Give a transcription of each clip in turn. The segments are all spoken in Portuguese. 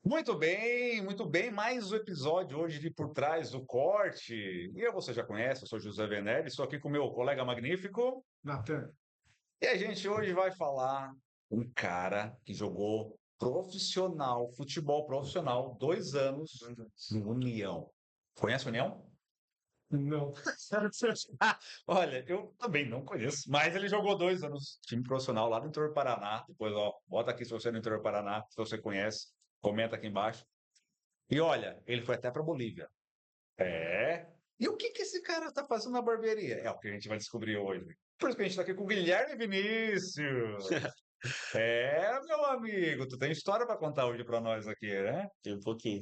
Muito bem. Mais um episódio hoje de Por Trás do Corte. Você já conhece, eu sou José Venere, estou aqui com meu colega magnífico. Natan, E a gente hoje vai falar um cara que jogou profissional, futebol profissional, 2 anos no União. Conhece o União? não. Olha, eu também não conheço, mas ele jogou 2 anos, time profissional lá do interior do Paraná. Depois, ó, bota aqui se você é do interior do Paraná, se você conhece, comenta aqui embaixo. E olha, ele foi até para Bolívia. É. E o que que esse cara está fazendo na barbearia? É o que a gente vai descobrir hoje. Por isso que a gente está aqui com o Guilherme Vinícius. É, meu amigo, tu tem história para contar hoje para nós aqui, né? Tem um pouquinho.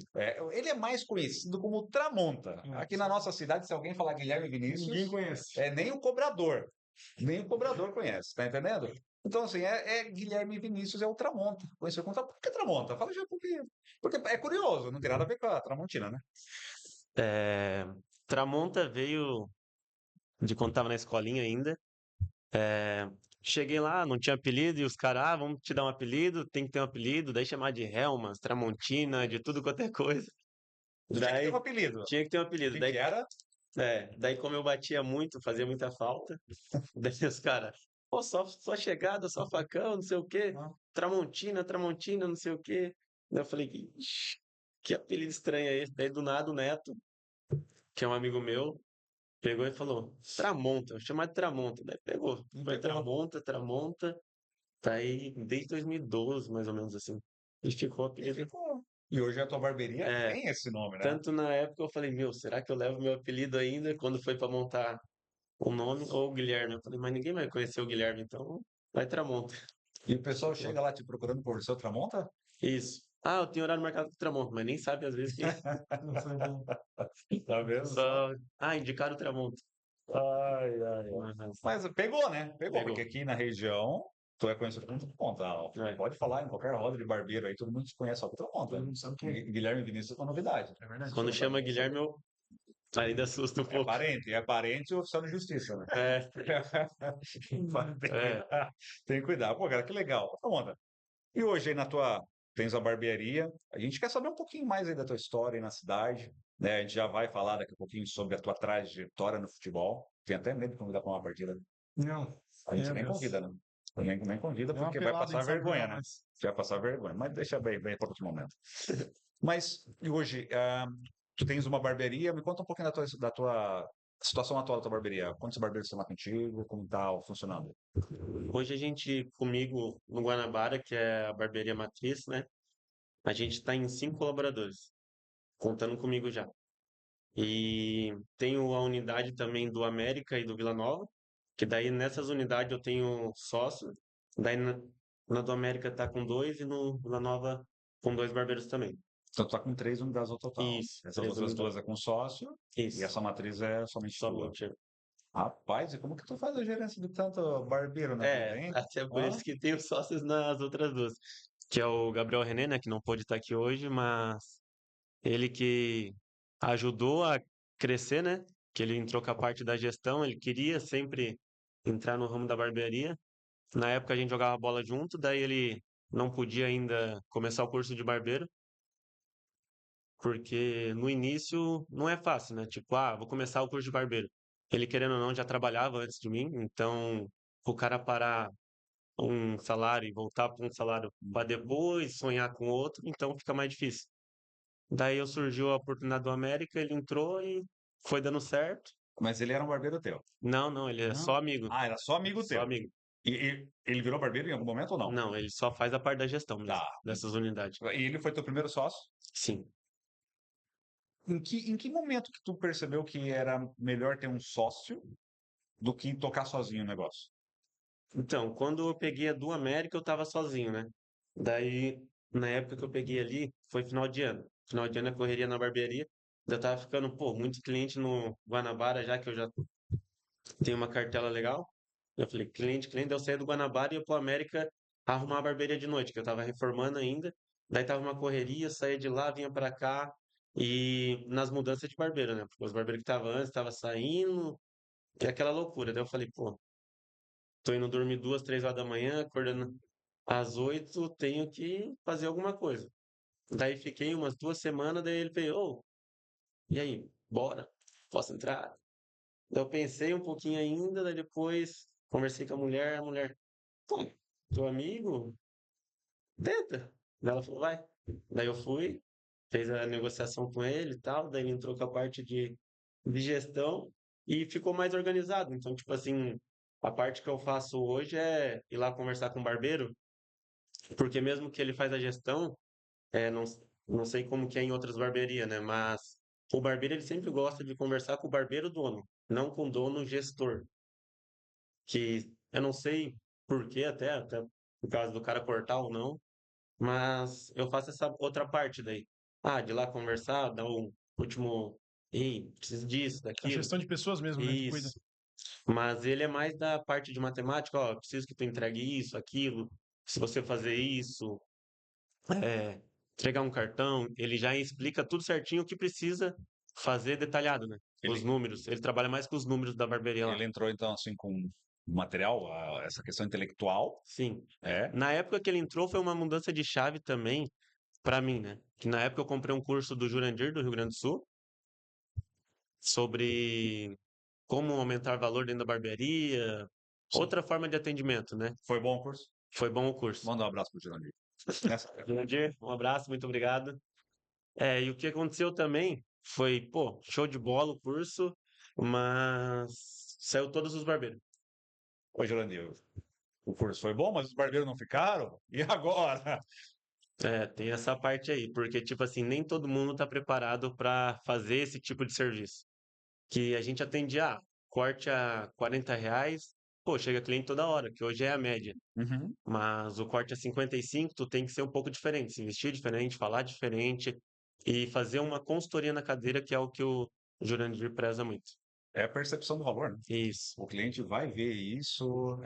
Ele é mais conhecido como Tramonta. Aqui na nossa cidade, se alguém falar Guilherme Ninguém Vinícius, conhece. nem o cobrador. Nem o cobrador conhece, tá entendendo? Então, assim, Guilherme Vinícius é o Tramonta. Conheceu como Tramonta. Por que Tramonta? Fala já porque é curioso, não tem nada a ver com a Tramontina, né? É, Tramonta veio de quando tava na escolinha ainda. É, Cheguei lá, não tinha apelido, e os caras, vamos te dar um apelido, tem que ter um apelido, daí chamar de Helmas, Tramontina, de tudo quanto é coisa. Tinha que ter um Daí apelido. tinha que ter um O apelido. que que era? Daí como eu batia muito, fazia muita falta, daí os caras, pô, só chegada, só facão, não sei o quê, Ah, Tramontina, Tramontina, não sei o quê. Daí eu falei, "Ixi, que apelido estranho é esse?" Daí do nada o Neto, que é um amigo meu, pegou e falou, Tramonta, vou chamar de Tramonta. Daí pegou, não foi pegou. Tramonta, Tramonta, tá aí desde 2012, mais ou menos assim. E ficou o E apelido. ficou. E hoje a tua barbearia É, tem esse nome, né? tanto na época eu falei, meu, será que eu levo meu apelido ainda quando foi pra montar o nome ou o Guilherme? Eu falei, mas ninguém vai conhecer o Guilherme, então vai Tramonta. E o pessoal Ficou. chega lá te procurando por seu Tramonta? Isso. Ah, eu tenho horário marcado com o Tramonta, mas nem sabe às vezes quem. Não foi bom. Tá vendo só? Só, indicaram o Tramonta. Ai, ai, ai. Mas Mas pegou, né? Pegou, porque pegou. aqui na região tu é conhecido como Tramonta. É. Pode falar em qualquer roda de barbeiro aí, todo mundo te conhece só por Todo Tramonta. mundo sabe quem é. Guilherme Vinícius é uma novidade. É verdade. Quando chama Guilherme, eu ainda assusto um pouco. É parente ou oficial de justiça, né? É, Tem que é. cuidar, tem que cuidar. Pô, cara, que legal. Tramonta. E hoje aí na tua, tens a barbearia, a gente quer saber um pouquinho mais aí da tua história aí na cidade, né? A gente já vai falar daqui a pouquinho sobre a tua trajetória no futebol. Tem até medo de convidar para uma partida. Não, A gente meu nem Deus. convida, né? Nem convida É uma porque vai pelada, a passar gente sabe vergonha, jogar, né? mas. Vai passar vergonha, mas deixa bem para outro momento. Mas, e hoje, tu tens uma barbearia, me conta um pouquinho da tua situação atual da tua barbearia. Quantos barbeiros estão lá contigo? Como tá funcionando? Hoje a gente, comigo no Guanabara, que é a barbearia matriz, né? A gente está em 5 colaboradores, contando comigo já. E tenho a unidade também do América e do Vila Nova, que daí nessas unidades eu tenho sócio, daí na do América tá com dois e no Vila Nova com dois barbeiros também. Então, tu tá com 3 unidades ao total. Isso, Essas três outras unidades. duas é com sócio e Isso, essa matriz é somente tua. somente. Rapaz, e como que tu faz a gerência de tanto barbeiro na vida, hein? Até por Hã? isso que tenho sócios nas outras duas, que é o Gabriel René, né, que não pôde estar aqui hoje, mas ele que ajudou a crescer, né? Que ele entrou com a parte da gestão, ele queria sempre entrar no ramo da barbearia. Na época a gente jogava bola junto, daí ele não podia ainda começar o curso de barbeiro, porque no início não é fácil, né? Tipo, vou começar o curso de barbeiro. Ele, querendo ou não, já trabalhava antes de mim, então o cara parar um salário e voltar para um salário para depois sonhar com outro, então fica mais difícil. Daí eu surgiu a oportunidade do América, ele entrou e foi dando certo. Mas ele era um barbeiro teu? Não, não, ele é só Não? amigo. Ah, era só amigo Só teu. amigo. E ele virou barbeiro em algum momento ou não? Não, ele só faz a parte da gestão mesmo, Tá. dessas unidades. E ele foi teu primeiro sócio? Sim. Em que momento que tu percebeu que era melhor ter um sócio do que tocar sozinho o negócio? Então, quando eu peguei a do América, eu tava sozinho, né? Daí, na época que eu peguei ali, foi final de ano. Final de ano eu correria na barbearia. Já tava ficando, pô, muito cliente no Guanabara, já que eu já tenho uma cartela legal. Eu falei, cliente, eu saí do Guanabara e ia pro América arrumar a barbearia de noite, que eu tava reformando ainda. Daí tava uma correria, saía de lá, vinha pra cá. E nas mudanças de barbeiro, né? Porque os barbeiros que tava antes, tava saindo, e aquela loucura. Daí eu falei, pô, tô indo dormir 2, 3 horas da manhã, acordando às 8, tenho que fazer alguma coisa. Daí fiquei umas 2 semanas, daí ele fez, ô, e aí, bora? Posso entrar? Daí eu pensei um pouquinho ainda, daí depois conversei com a mulher, pô, teu amigo, tenta. Daí ela falou, vai. Daí eu fui, fez a negociação com ele e tal, daí ele entrou com a parte de gestão e ficou mais organizado. Então, tipo assim, a parte que eu faço hoje é ir lá conversar com o barbeiro, porque mesmo que ele faz a gestão, não, não sei como que é em outras barbearias, né? Mas o barbeiro ele sempre gosta de conversar com o barbeiro dono, não com o dono gestor. Que eu não sei por quê, até por causa do cara cortar ou não, mas eu faço essa outra parte daí. Ah, de ir lá conversar, dar um último. Ei, preciso disso, A daquilo. gestão de pessoas mesmo, né? Que cuida. Isso. Mas ele é mais da parte de matemática, ó, preciso que tu entregue isso, aquilo. Se você fazer isso, é, entregar um cartão, ele já explica tudo certinho o que precisa fazer detalhado, né? Os Ele, números. Ele trabalha mais com os números da barbearia lá. ele entrou, então, assim, com material, essa questão intelectual, Sim. é. Na época que ele entrou, foi uma mudança de chave também para mim, né? Que na época eu comprei um curso do Jurandir, do Rio Grande do Sul, sobre como aumentar valor dentro da barbearia, Sim. outra forma de atendimento, né? Foi bom o curso? Foi bom o curso. Manda um abraço pro Jurandir. Nessa época. Jurandir, um abraço, muito obrigado. E o que aconteceu também foi, pô, show de bola o curso, mas saiu todos os barbeiros. Ô, Jurandir, o curso foi bom, mas os barbeiros não ficaram? E agora? Tem essa parte aí, porque, tipo assim, nem todo mundo tá preparado para fazer esse tipo de serviço. Que a gente atende, corte a R$ 40, pô, chega cliente toda hora, que hoje é a média. Uhum. Mas o corte a 55, tu tem que ser um pouco diferente, se vestir diferente, falar diferente e fazer uma consultoria na cadeira, que é o que o Jurandir preza muito. É a percepção do valor, né? Isso, O cliente vai ver isso.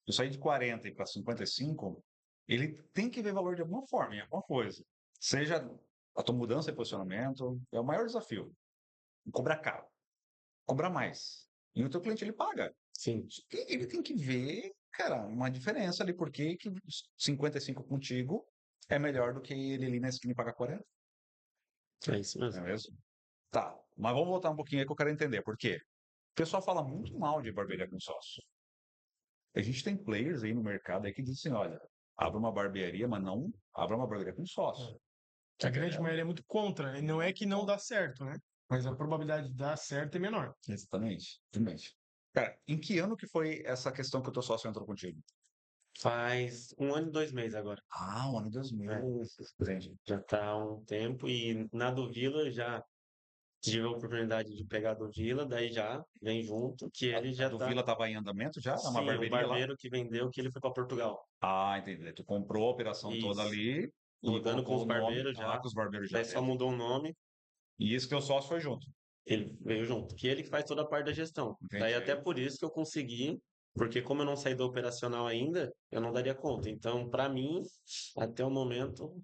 Eu saí de 40 para 55, ele tem que ver valor de alguma forma, em alguma coisa. Seja a tua mudança de posicionamento, é o maior desafio. Cobrar caro, cobrar mais. E o teu cliente, ele paga. sim, Ele tem que ver, cara, uma diferença ali, porque que 55 contigo é melhor do que ele ali na esquina e pagar 40, é isso não mesmo. é mesmo? Tá, mas vamos voltar um pouquinho aí que eu quero entender. Por quê? O pessoal fala muito mal de barbearia com sócio. A gente tem players aí no mercado aí que dizem assim, olha, abra uma barbearia, mas não abra uma barbearia com sócio. É. Que a grande maioria é muito contra. E não é que não dá certo, né? Mas a probabilidade de dar certo é menor. Exatamente, exatamente. Cara, em que ano que foi essa questão que o teu sócio entrou contigo? Faz 1 ano e 2 meses agora. Ah, o ano 2000. É, Entendi. já tá há um tempo e na do Vila já tive a oportunidade de pegar a do Vila, daí já vem junto, que ele A já do tá. Vila estava em andamento já? É uma Sim, o barbearia lá? barbeiro que vendeu que ele foi para Portugal. Ah, entendi. Tu comprou a operação toda Isso. ali e Rodando com colocou os o nome. barbeiros Ah, já. que os barbeiros já Daí só teve. mudou o nome, E esse teu sócio foi junto. ele veio junto. Que ele que faz toda a parte da gestão. Daí até Entendi. por isso que eu consegui, porque como eu não saí do operacional ainda, eu não daria conta. Então, para mim, até o momento,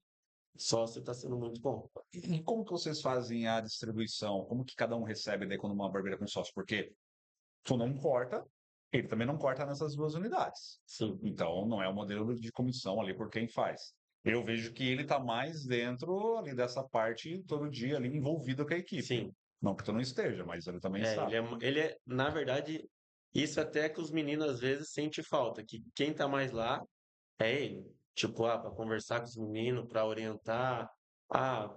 sócio está sendo muito bom. E como que vocês fazem a distribuição? Como que cada um recebe daí quando uma barbearia com sócio? Porque tu não corta, ele também não corta nessas duas unidades. Sim, Então, não é o modelo de comissão ali por quem faz. Eu vejo que ele está mais dentro ali dessa parte todo dia ali envolvido com a equipe. sim. Não que tu não esteja, mas ele também Ele sabe. ele é, na verdade, isso até que os meninos às vezes sentem falta, que quem tá mais lá é ele. Tipo, para conversar com os meninos, para orientar. Ah,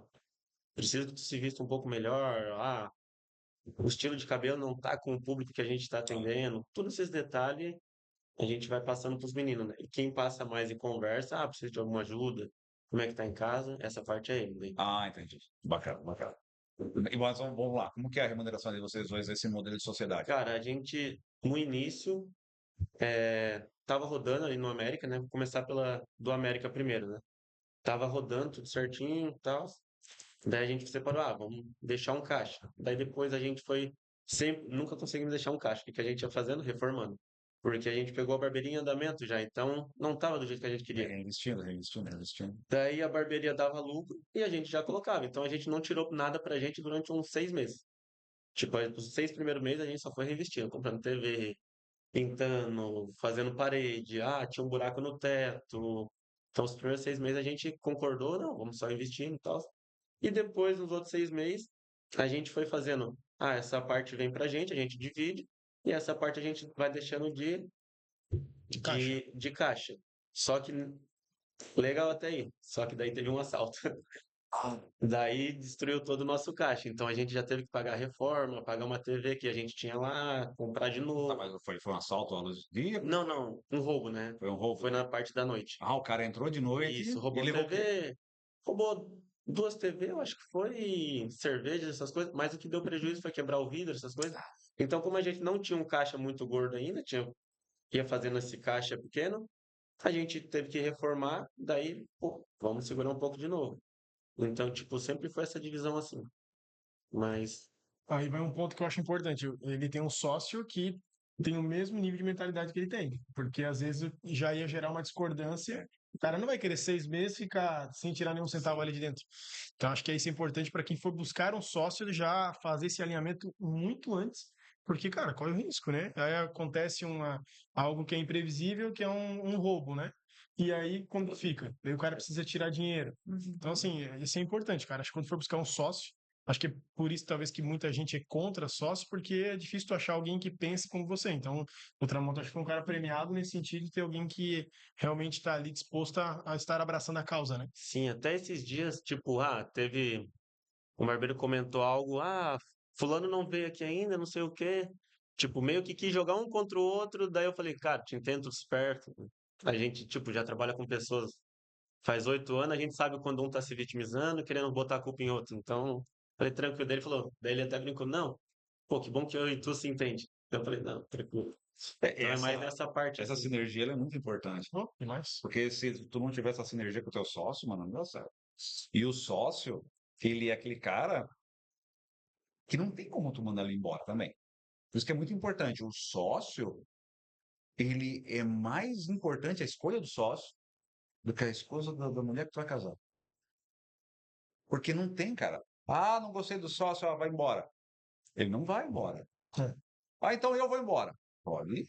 preciso que tu se vista um pouco melhor. Ah, o estilo de cabelo não tá com o público que a gente está atendendo. Todos esses detalhes a gente vai passando para os meninos, né? E quem passa mais e conversa, precisa de alguma ajuda, como é que tá em casa, essa parte é ele. Daí. Ah, entendi. Bacana, bacana. E mas vamos lá. Como que é a remuneração de vocês dois nesse modelo de sociedade? Cara, a gente, no início, tava rodando ali no América, né? Vou começar pela do América primeiro, né? Tava rodando tudo certinho e tal. Daí a gente separou, vamos deixar um caixa. Daí depois a gente foi sempre, nunca conseguimos deixar um caixa. O que que a gente ia fazendo? Reformando. Porque a gente pegou a barbearia em andamento já, então não tava do jeito que a gente queria. Reinvestindo, reinvestindo, reinvestindo. Daí a barbearia dava lucro e a gente já colocava. Então a gente não tirou nada pra gente durante uns 6 meses. Tipo, os 6 primeiros meses a gente só foi reinvestindo, comprando TV, pintando, fazendo parede. Tinha um buraco no teto. Então, os primeiros 6 meses a gente concordou, não, vamos só investindo e tal. E depois, nos outros 6 meses, a gente foi fazendo, essa parte vem pra gente, a gente divide, e essa parte a gente vai deixando De caixa. de caixa. Só que, legal até aí, só que daí teve um assalto. Daí destruiu todo o nosso caixa. Então a gente já teve que pagar reforma, pagar uma TV que a gente tinha lá, comprar de Tá, novo. mas foi um assalto à luz do dia? Não, não, um roubo, né? Foi um roubo? Foi na parte da noite. Ah, o cara entrou de noite Isso, e roubou levou o quê? TV, roubou 2 TV, eu acho que foi, cerveja, essas coisas, mas o que deu prejuízo foi quebrar o vidro, essas coisas. Então, como a gente não tinha um caixa muito gordo ainda, ia fazendo esse caixa pequeno, a gente teve que reformar, daí, pô, vamos segurar um pouco de novo. Então, tipo, sempre foi essa divisão assim. Mas, Aí vai um ponto que eu acho importante. Ele tem um sócio que tem o mesmo nível de mentalidade que ele tem. Porque às vezes já ia gerar uma discordância. O cara não vai querer 6 meses ficar sem tirar nenhum centavo ali de dentro. Então acho que isso é importante para quem for buscar um sócio já fazer esse alinhamento muito antes. Porque, cara, corre o risco, né? Aí acontece algo que é imprevisível, que é um roubo, né? E aí, quando fica? Aí o cara precisa tirar dinheiro. Então, assim, isso é importante, cara. Acho que quando for buscar um sócio, acho que é por isso, talvez, que muita gente é contra sócio, porque é difícil tu achar alguém que pense como você. Então, o Tramonto acho que foi um cara premiado nesse sentido de ter alguém que realmente está ali disposto a estar abraçando a causa, né? sim, até esses dias, tipo, teve. O barbeiro comentou algo, fulano não veio aqui ainda, não sei o quê. Tipo, meio que quis jogar um contra o outro, daí eu falei, cara, te entendo esperto. A gente, tipo, já trabalha com pessoas faz 8 anos, a gente sabe quando um tá se vitimizando, querendo botar a culpa em outro. Então, falei, tranquilo. Daí ele falou, daí ele até brincou, não, pô, que bom que eu e tu se entende. Eu falei, não, tranquilo. Então é mais nessa parte, Essa assim. sinergia ela é muito importante. Oh, demais. Porque se tu não tiver essa sinergia com o teu sócio, mano, não dá certo. E o sócio, ele é aquele cara que não tem como tu mandar ele embora também. Por isso que é muito importante. O sócio, ele é mais importante a escolha do sócio do que a esposa da mulher que tu vai casar. Porque não tem, cara. Ah, não gostei do sócio, vai embora. Ele não vai embora. É. Ah, então eu vou embora. Pode ir.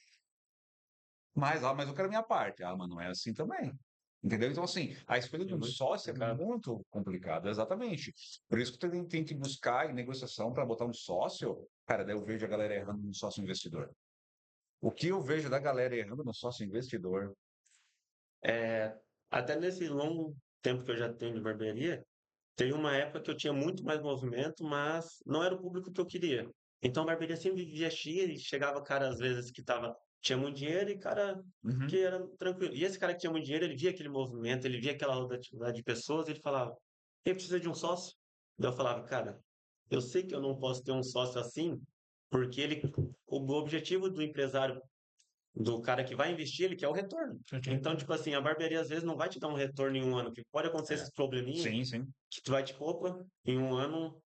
Mas eu quero a minha parte. Ah, mas não é assim também. Entendeu? Então, assim, a escolha de É um muito sócio é complicado. muito complicada, exatamente. Por isso que tu tem que buscar em negociação para botar um sócio. Cara, daí eu vejo a galera errando no sócio investidor. O que eu vejo da galera errando no sócio investidor? É, até nesse longo tempo que eu já tenho de barbearia, teve uma época que eu tinha muito mais movimento, mas não era o público que eu queria. Então a barbearia sempre vivia cheia e chegava cara às vezes que tinha muito dinheiro e cara que Uhum. era tranquilo. E esse cara que tinha muito dinheiro, ele via aquele movimento, ele via aquela rotatividade de pessoas, ele falava, ele precisa de um sócio. Daí eu falava, cara, eu sei que eu não posso ter um sócio assim, porque o objetivo do empresário do cara que vai investir, ele quer o retorno. Ok. Então, tipo assim, a barbearia às vezes não vai te dar um retorno em um ano, que pode acontecer É. esses probleminha Sim, sim. que tu vai tipo, opa, em um ano,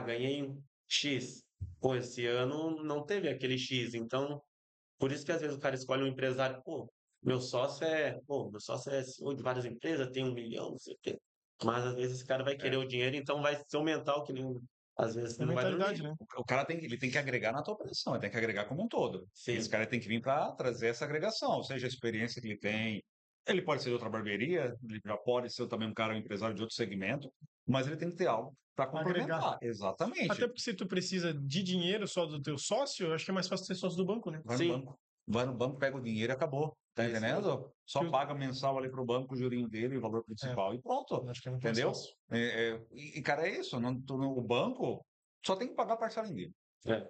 ganhei um X. Pô, esse ano não teve aquele X, então, por isso que às vezes o cara escolhe um empresário, meu sócio é CEO de várias empresas, tem 1 milhão, não sei o quê. Mas às vezes esse cara vai querer É. o dinheiro, então vai ser um mental que nem, às vezes É ele não vai mentalidade, dormir. né? O cara ele tem que agregar na tua operação, ele tem que agregar como um todo. Esse Sim, cara tem que vir para trazer essa agregação, ou seja, a experiência que ele tem. Ele pode ser de outra barbearia, ele já pode ser também um cara, um empresário de outro segmento, mas ele tem que ter algo para Agregar. complementar. Até Exatamente. porque se tu precisa de dinheiro só do teu sócio, eu acho que é mais fácil ser sócio do banco, né? Vai no sim, banco. Vai no banco, pega o dinheiro e acabou. Tá é isso mesmo. entendendo? Só Que eu, paga mensal ali pro banco o jurinho dele, o valor é, principal e pronto. eu acho que é muito mais Entendeu? fácil. Cara, é isso. O banco só tem que pagar a parcela em dia. É.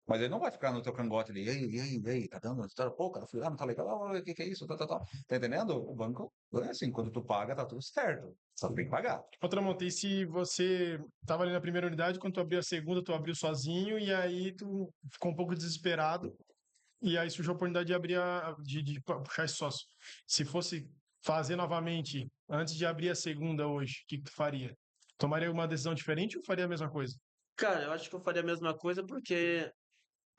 Mas ele não vai ficar no teu cangote ali, e aí, tá dando história, pô, cara, fui lá, não tá legal, o que é isso, tá entendendo? O banco, é assim, quando tu paga, tá tudo certo, só tem que pagar. Outra monta, e se você tava ali na primeira unidade, quando tu abriu a segunda, tu abriu sozinho, e aí tu ficou um pouco desesperado, e aí surgiu a oportunidade de abrir de puxar esse sócio. Se fosse fazer novamente, antes de abrir a segunda hoje, o que que tu faria? Tomaria uma decisão diferente ou faria a mesma coisa? Cara, eu acho que eu faria a mesma coisa porque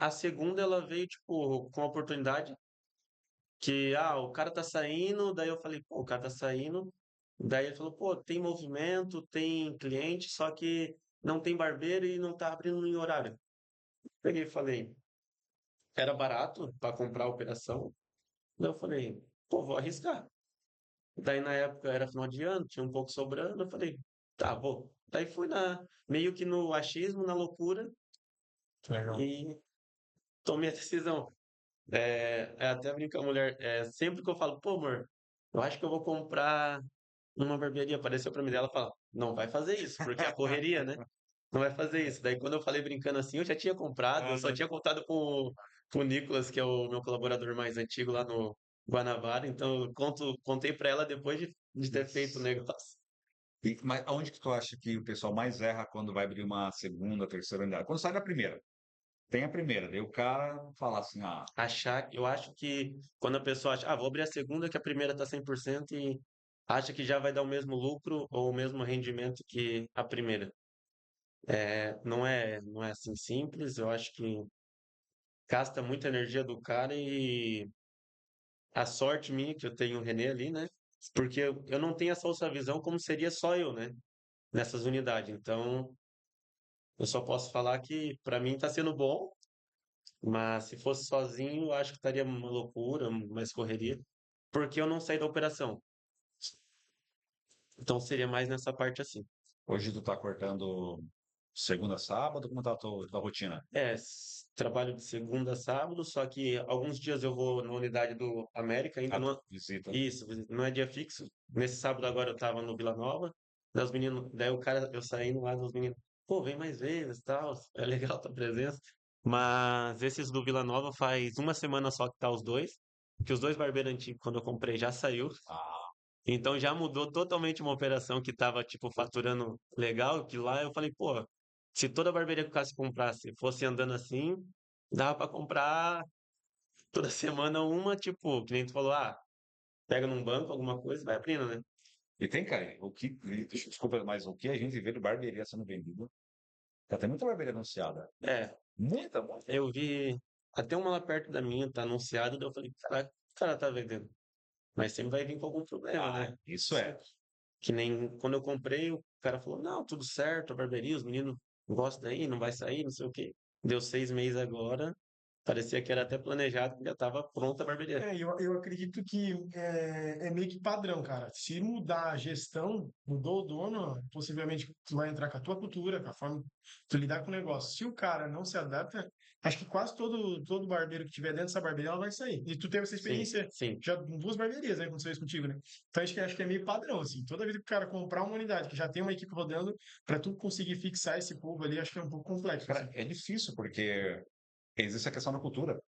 a segunda ela veio, tipo, com a oportunidade que, o cara tá saindo, daí eu falei, pô, o cara tá saindo, daí ele falou, pô, tem movimento, tem cliente, só que não tem barbeiro e não tá abrindo em horário. Peguei e falei, era barato para comprar a operação, daí eu falei, pô, vou arriscar. Daí na época era final de ano, tinha um pouco sobrando, eu falei, tá, vou. Daí fui meio que no achismo, na loucura, Legal. e tomei a decisão. Até brinco com a mulher, sempre que eu falo, pô, amor, eu acho que eu vou comprar uma barbearia, apareceu pra mim dela, fala, não vai fazer isso, porque a correria, né? Não vai fazer isso. Daí quando eu falei brincando assim, eu já tinha comprado, eu só tinha contado com o Nicolas, que é o meu colaborador mais antigo lá no Guanabara, então eu contei pra ela depois de ter feito o negócio. Mas aonde que tu acha que o pessoal mais erra quando vai abrir uma segunda, terceira unidade? Quando sai da primeira. Tem a primeira, daí o cara fala assim, Eu acho que quando a pessoa acha, vou abrir a segunda, que a primeira tá 100% e acha que já vai dar o mesmo lucro ou o mesmo rendimento que a primeira. Não é assim simples, eu acho que gasta muita energia do cara e a sorte minha que eu tenho o René ali, né? Porque eu não tenho essa outra visão como seria só eu, né? Nessas unidades. Então, eu só posso falar que para mim tá sendo bom, mas se fosse sozinho, eu acho que estaria uma loucura, mais correria, porque eu não saí da operação. Então seria mais nessa parte assim. hoje tu tá cortando segunda a sábado, como tá a tua rotina? Trabalho de segunda a sábado, só que alguns dias eu vou na unidade do América, ainda Ah, tu não. visita. Isso, não é dia fixo. Nesse sábado agora eu tava no Vila Nova, daí os meninos, daí o cara, eu saindo lá dos meninos, pô, vem mais vezes, tal, é legal a tua presença. Mas esses do Vila Nova faz uma semana só que tá os dois, que os dois barbeiros antigos, quando eu comprei, já saiu. Ah, Então já mudou totalmente uma operação que tava, tipo, faturando legal, que lá eu falei, pô, se toda barbearia que o Cássio comprasse fosse andando assim, dava pra comprar toda semana uma, tipo, que nem tu falou, pega num banco alguma coisa e vai abrindo, né? e tem, cara, desculpa, mas o que a gente vê de barbearia sendo vendido, já tem muita barbearia anunciada. É, Muita, muita. eu vi até uma lá perto da minha, tá anunciado, daí eu falei, caraca, o cara tá vendendo. Mas sempre vai vir com algum problema, né? Isso é. Que nem quando eu comprei, o cara falou, não, tudo certo, a barbearia, os meninos gostam daí, não vai sair, não sei o quê. Deu 6 meses agora, parecia que era até planejado, que já estava pronta a barbearia. Eu acredito que é meio que padrão, cara. Se mudar a gestão, mudou o dono, possivelmente tu vai entrar com a tua cultura, com a forma que tu lidar com o negócio. Se o cara não se adapta, acho que quase todo barbeiro que tiver dentro dessa barbearia, ela vai sair. E tu teve essa Sim, experiência sim, já em duas barbearias, né? Aconteceu isso contigo, né? Então acho que é meio padrão, assim. Toda vez que o cara comprar uma unidade que já tem uma equipe rodando, para tu conseguir fixar esse povo ali, acho que é um pouco complexo, Cara, assim. é difícil, porque existe a questão da cultura.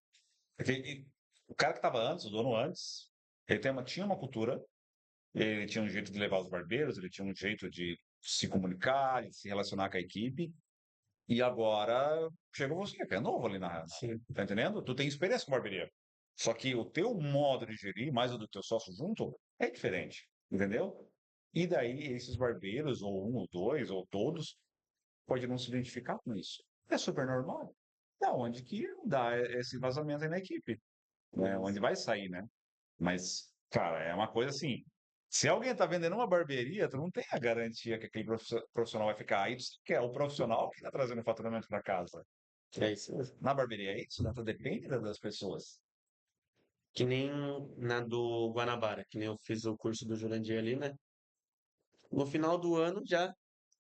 Porque o cara que estava antes, o dono antes, tinha uma cultura, ele tinha um jeito de levar os barbeiros, ele tinha um jeito de se comunicar, de se relacionar com a equipe, e agora chegou você, que é novo ali sim. tá entendendo? Tu tem experiência com barbearia. Só que o teu modo de gerir, mais o do teu sócio junto, é diferente, entendeu? E daí esses barbeiros, ou um, ou dois, ou todos, pode não se identificar com isso. É super normal. Da onde que dá esse vazamento aí na equipe, né? Onde vai sair, né? Mas, cara, é uma coisa assim. Se alguém tá vendendo uma barbearia, tu não tem a garantia que aquele profissional vai ficar. Aí tu quer o profissional que tá trazendo o faturamento para casa. É isso mesmo. Na barbearia é isso, né? Tu depende das pessoas. Que nem na do Guanabara, que nem eu fiz o curso do Jurandir ali, né? No final do ano, já,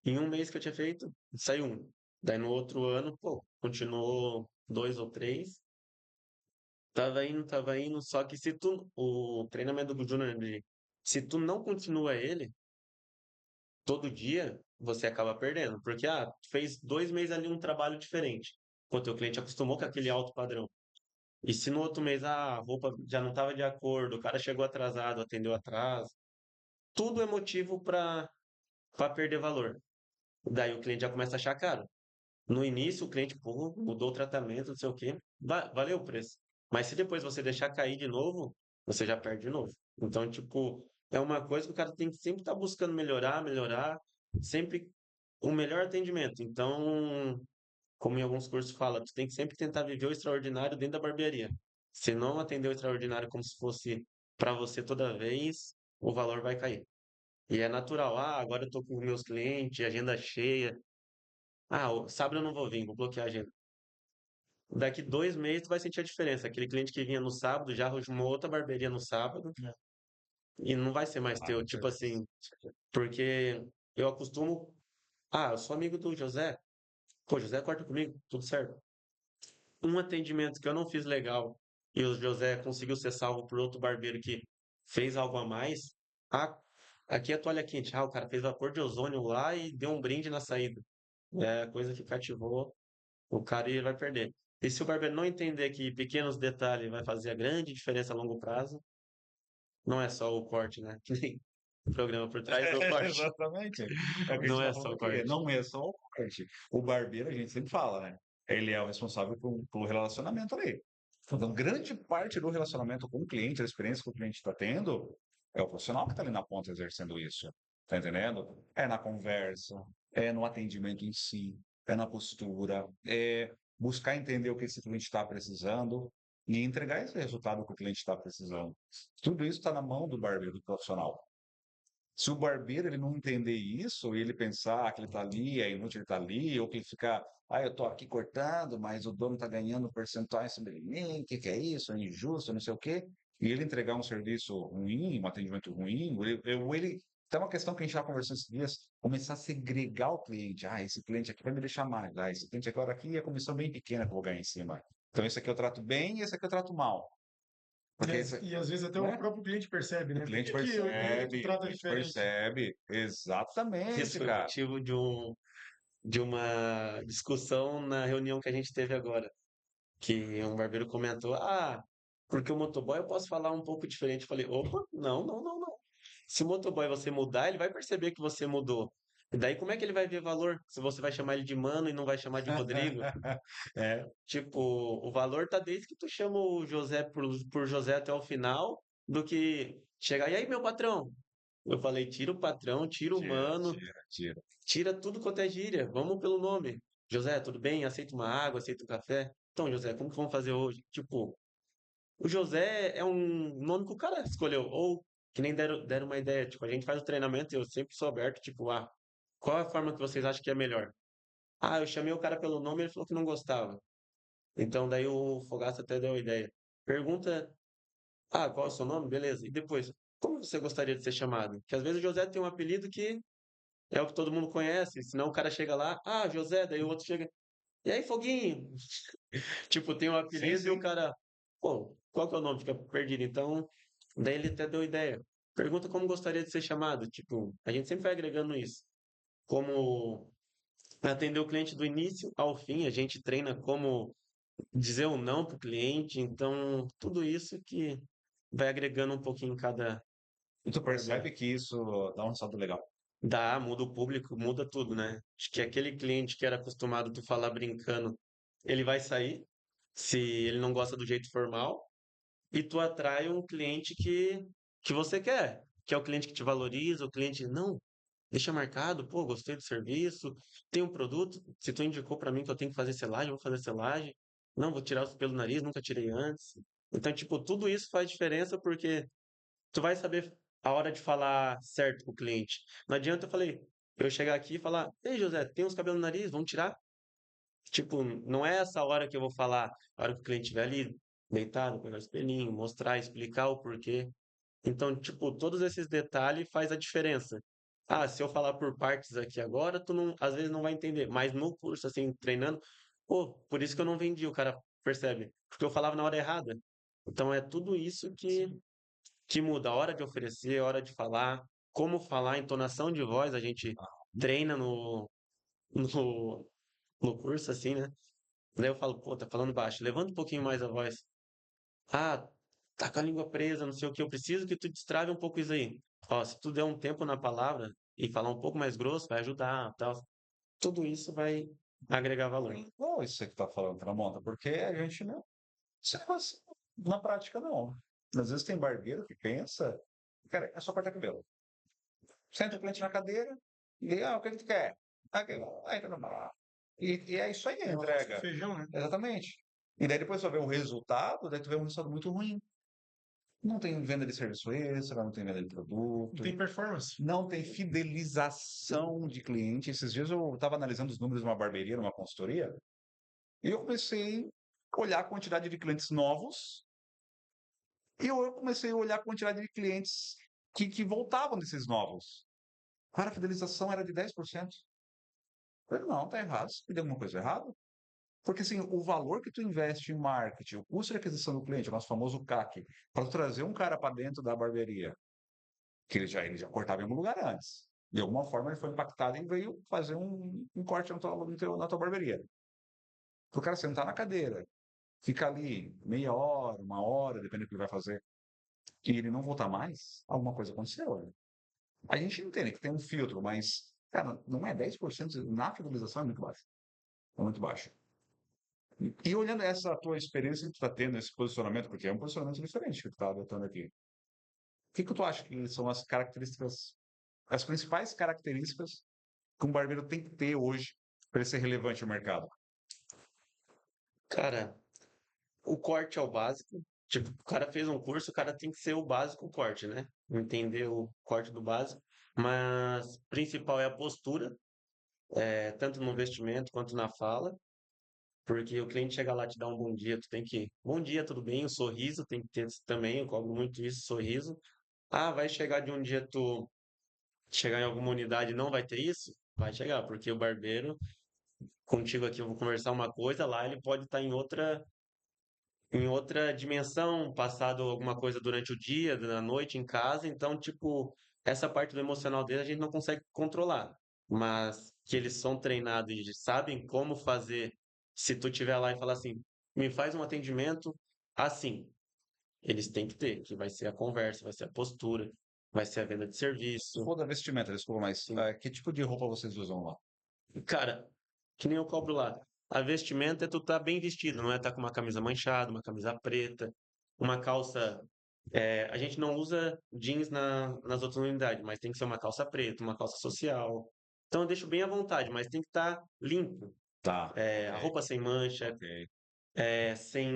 em um mês que eu tinha feito, saiu um. Daí no outro ano, pô, continuou dois ou três. Tava indo, só que se o treinamento do Júnior, se tu não continua ele todo dia, você acaba perdendo. Porque, tu fez 2 meses ali um trabalho diferente. O teu cliente acostumou com aquele alto padrão. E se no outro mês a roupa já não estava de acordo, o cara chegou atrasado, atendeu atraso, tudo é motivo para perder valor. Daí o cliente já começa a achar caro. No início, o cliente, pô, mudou o tratamento, não sei o quê, valeu o preço. Mas se depois você deixar cair de novo, você já perde de novo. Então, tipo, é uma coisa que o cara tem que sempre estar buscando melhorar, melhorar, sempre o melhor atendimento. Então, como em alguns cursos fala, tu tem que sempre tentar viver o extraordinário dentro da barbearia. Se não atender o extraordinário como se fosse para você toda vez, o valor vai cair. E é natural. Agora eu tô com meus clientes, agenda cheia. Sábado eu não vou vir, vou bloquear a agenda. Daqui 2 meses tu vai sentir a diferença. Aquele cliente que vinha no sábado já arrumou outra barbearia no sábado. E não vai ser mais Ah, teu, com tipo certeza. assim, porque eu acostumo, eu sou amigo do José, pô, José corta comigo, tudo certo. Um atendimento que eu não fiz legal e o José conseguiu ser salvo por outro barbeiro que fez algo a mais. Ah, aqui é toalha quente. O cara fez vapor de ozônio lá e deu um brinde na saída. É coisa que cativou o cara e ele vai perder. E se o barbeiro não entender que pequenos detalhes vai fazer a grande diferença a longo prazo, não é só o corte, né? Que nem o programa por trás do corte. Exatamente. É o que a gente Não está é só falando o aqui. corte. Não é só o corte. O barbeiro, a gente sempre fala, né? Ele é o responsável pelo relacionamento ali. Então, grande parte do relacionamento com o cliente, da experiência que o cliente está tendo, é o profissional que está ali na ponta exercendo isso. Tá entendendo? É na conversa, é no atendimento em si, é na postura, é buscar entender o que esse cliente está precisando e entregar esse resultado que o cliente está precisando. Tudo isso está na mão do barbeiro, do profissional. Se o barbeiro ele não entender isso e ele pensar que ele está ali, é inútil ele estar ali, ou que ele fica, eu estou aqui cortando, mas o dono está ganhando um percentual em cima de mim, o que é isso? É injusto, não sei o quê. E ele entregar um serviço ruim, um atendimento ruim, ou ele. Tem uma questão que a gente já conversou esses dias, começar a segregar o cliente. Esse cliente aqui vai me deixar mais. Esse cliente agora aqui é comissão bem pequena que eu vou ganhar em cima. Então, esse aqui eu trato bem e esse aqui eu trato mal. E, Porque esse, e às vezes até o né? próprio cliente percebe, O né? Por cliente que que ele tu percebe, o trata cliente diferente? percebe. Isso Exatamente, foi cara. motivo de uma discussão na reunião que a gente teve agora. Que um barbeiro comentou, porque o motoboy eu posso falar um pouco diferente. Eu falei, opa, não, não, não, não. Se o motoboy você mudar, ele vai perceber que você mudou. E daí como é que ele vai ver valor? Se você vai chamar ele de mano e não vai chamar de Rodrigo? É, Tipo, o valor tá desde que tu chama o José por José até o final, do que chegar, e aí, meu patrão? Eu falei, tira o patrão, tira o tira, mano, tira, tira. tira tudo quanto é gíria. Vamos pelo nome. José, tudo bem? Aceita uma água, aceita um café? Então, José, como que vamos fazer hoje? Tipo, o José é um nome que o cara escolheu. Ou que nem deram uma ideia. Tipo, a gente faz o treinamento e eu sempre sou aberto. Tipo, qual é a forma que vocês acham que é melhor? Eu chamei o cara pelo nome e ele falou que não gostava. Então, daí o Fogaça até deu a ideia. Pergunta, qual é o seu nome? Beleza. E depois, como você gostaria de ser chamado? Que às vezes o José tem um apelido que é o que todo mundo conhece, senão o cara chega lá, José, daí o outro chega, e aí, Foguinho? Tipo, tem um Sim, apelido e o sim. cara, pô, qual que é o nome? Fica perdido. Então, daí ele até deu ideia. Pergunta como gostaria de ser chamado. Tipo, a gente sempre vai agregando isso. Como atender o cliente do início ao fim, a gente treina como dizer um não para o cliente. Então, tudo isso que vai agregando um pouquinho em cada E tu barbeiro. percebe que isso dá um saldo legal. Muda o público, muda tudo, né? Acho que aquele cliente que era acostumado a tu falar brincando, ele vai sair se ele não gosta do jeito formal, e tu atrai um cliente que você quer, que é o cliente que te valoriza, o cliente, não, deixa marcado, pô, gostei do serviço, tem um produto, se tu indicou para mim que eu tenho que fazer selagem, eu vou fazer selagem. Não, vou tirar os pelos do nariz, nunca tirei antes. Então, tipo, tudo isso faz diferença porque tu vai saber a hora de falar certo com o cliente. Não adianta eu chegar aqui e falar, ei, José, tem uns cabelos no nariz, vamos tirar? Tipo, não é essa hora que eu vou falar, a hora que o cliente estiver ali, deitado, pegar o espelhinho, mostrar, explicar o porquê. Então, tipo, todos esses detalhes faz a diferença. Se eu falar por partes aqui agora, tu não, às vezes não vai entender. Mas no curso, assim, treinando, pô, por isso que eu não vendi, o cara percebe. Porque eu falava na hora errada. Então é tudo isso que muda a hora de oferecer, a hora de falar, como falar, entonação de voz, a gente treina no, no curso, assim, né? Daí eu falo, pô, tá falando baixo, levanta um pouquinho mais a voz. Ah, tá com a língua presa, não sei o que, eu preciso que tu destrave um pouco isso aí. Ó, se tu der um tempo na palavra e falar um pouco mais grosso, vai ajudar, tal. Tudo isso vai agregar valor. Bom, isso que tá falando, Tramonta, porque a gente não. Isso é assim, na prática, não. Às vezes tem barbeiro que pensa, cara, é só cortar cabelo. Senta o cliente na cadeira e, o que que tu quer? Aí, e é isso aí a É o arroz com entrega. feijão, né? Exatamente. E daí depois tu vai ver o resultado, daí tu vê um resultado muito ruim. Não tem venda de serviço extra, não tem venda de Não produto, tem performance. não tem fidelização de cliente. Esses dias eu estava analisando os números de uma barbearia, numa consultoria, e eu comecei a olhar a quantidade de clientes novos e eu comecei a olhar a quantidade de clientes que voltavam desses novos. Cara, a fidelização era de 10%. Eu falei, não, tá errado. Você tem alguma coisa errada? Porque assim, o valor que tu investe em marketing, o custo de aquisição do cliente, o nosso famoso CAC, para trazer um cara para dentro da barbearia, que ele já cortava em algum lugar antes. De alguma forma ele foi impactado e veio fazer um corte na tua barbearia. Para o cara sentar na cadeira, ficar ali meia hora, uma hora, dependendo do que ele vai fazer, e ele não voltar mais, alguma coisa aconteceu. Né? A gente entende que tem um filtro, mas, cara, não é 10% na fidelização, é muito baixo. É muito baixo. E olhando essa tua experiência que tu está tendo, esse posicionamento, porque é um posicionamento diferente que tu está adotando aqui. O que tu acha que são as características, as principais características que um barbeiro tem que ter hoje para ele ser relevante no mercado? Cara, o corte é o básico. Tipo, o cara fez um curso, o cara tem que ser o básico, o corte, né? Entender o corte do básico. Mas principal é a postura, tanto no vestimento quanto na fala. Porque o cliente chega lá te dá um bom dia, tu tem que. Bom dia, tudo bem? O sorriso tem que ter também, eu cobro muito isso, sorriso. Ah, vai chegar de um dia tu chegar em alguma unidade e não vai ter isso? Vai chegar, porque o barbeiro, contigo aqui eu vou conversar uma coisa, lá ele pode estar em outra dimensão, passado alguma coisa durante o dia, na noite, em casa, então, tipo, essa parte do emocional dele a gente não consegue controlar, mas que eles são treinados e sabem como fazer, se tu tiver lá e falar assim, me faz um atendimento assim, eles têm que ter, que vai ser a conversa, vai ser a postura, vai ser a venda de serviço, Toda vestimenta, desculpa, mas sim. que tipo de roupa vocês usam lá? Cara, que nem eu cobro lá. A vestimenta é tu tá bem vestido, não é tá com uma camisa manchada, uma camisa preta, uma calça. A gente não usa jeans nas outras unidades, mas tem que ser uma calça preta, uma calça social. Então eu deixo bem à vontade, mas tem que estar limpo. Tá, A ok, roupa sem mancha, ok. sem.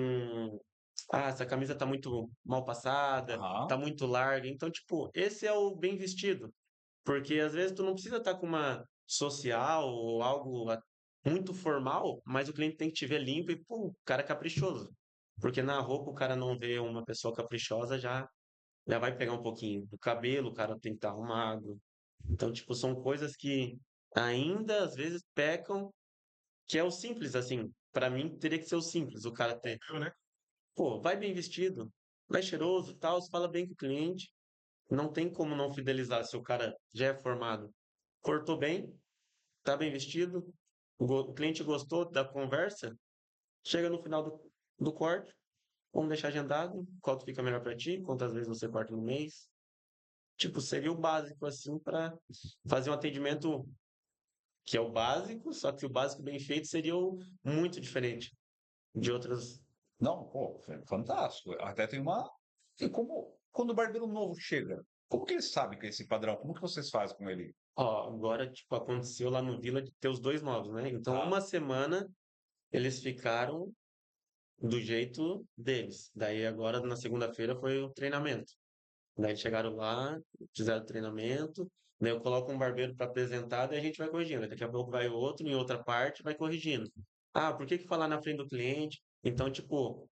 Ah, essa camisa tá muito mal passada, tá Aham. muito larga. Então, tipo, esse é o bem vestido. Porque às vezes tu não precisa estar com uma social ou algo muito formal, mas o cliente tem que te ver limpo e, pô, o cara é caprichoso. Porque na roupa o cara não vê uma pessoa caprichosa, já vai pegar um pouquinho. Do cabelo, o cara tem que estar arrumado. Então, tipo, são coisas que ainda às vezes pecam, que é o simples, assim. Pra mim, teria que ser o simples, o cara ter. Né? Pô, vai bem vestido, vai cheiroso, tal, fala bem com o cliente. Não tem como não fidelizar se o cara já é formado. Cortou bem, tá bem vestido, o cliente gostou da conversa, chega no final do corte, vamos deixar agendado, qual fica melhor para ti, quantas vezes você corta no mês. Tipo, seria o básico assim para fazer um atendimento que é o básico, só que o básico bem feito seria muito diferente de outras. Não, pô, fantástico. Até tem uma. E como quando o barbeiro novo chega, como que ele sabe que é esse padrão? Como que vocês fazem com ele? Ó, agora, tipo, aconteceu lá no Vila de ter os dois novos, né? Então, Tá. uma semana eles ficaram do jeito deles. Daí agora na segunda-feira foi o treinamento. Daí chegaram lá, fizeram o treinamento, daí eu coloco um barbeiro para apresentar, daí a gente vai corrigindo. Daqui a pouco vai outro em outra parte, vai corrigindo. Ah, por que que falar na frente do cliente? Então, tipo,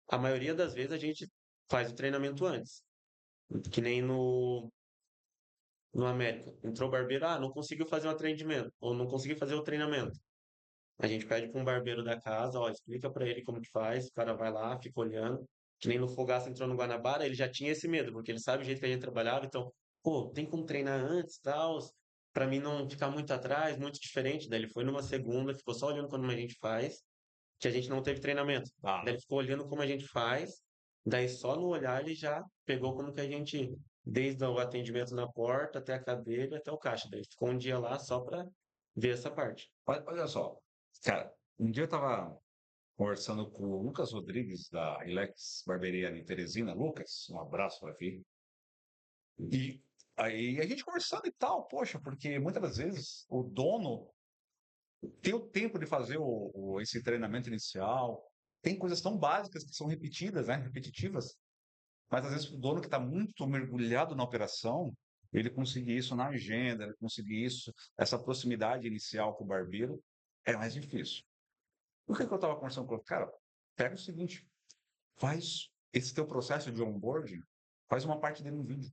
a maioria das vezes a gente faz o treinamento antes. Que nem no América. Entrou o barbeiro, não conseguiu fazer o atendimento, ou não conseguiu fazer o treinamento. A gente pede para um barbeiro da casa, ó, explica para ele como que faz, o cara vai lá, fica olhando. Que nem no Fogaça entrou no Guanabara, ele já tinha esse medo, porque ele sabe o jeito que a gente trabalhava, então, pô, tem como treinar antes, tal, para mim não ficar muito atrás, muito diferente. Daí ele foi numa segunda, ficou só olhando como a gente faz, que a gente não teve treinamento. Daí Tá. ele ficou olhando como a gente faz, daí só no olhar ele já pegou como que a gente, desde o atendimento na porta até a cadeira, até o caixa. Daí ele ficou um dia lá só para ver essa parte. Olha só, cara, um dia eu tava conversando com o Lucas Rodrigues, da Ilex Barbearia de Teresina. Lucas, um abraço para ti. E aí a gente conversando e tal, poxa, porque muitas das vezes o dono tem o tempo de fazer esse treinamento inicial, tem coisas tão básicas que são repetidas, né, repetitivas, mas às vezes o dono que está muito mergulhado na operação, ele conseguir isso na agenda, ele conseguir isso, essa proximidade inicial com o barbeiro, é mais difícil. Por que eu estava conversando com o cara? Pega o seguinte, faz esse teu processo de onboarding, faz uma parte dele no vídeo.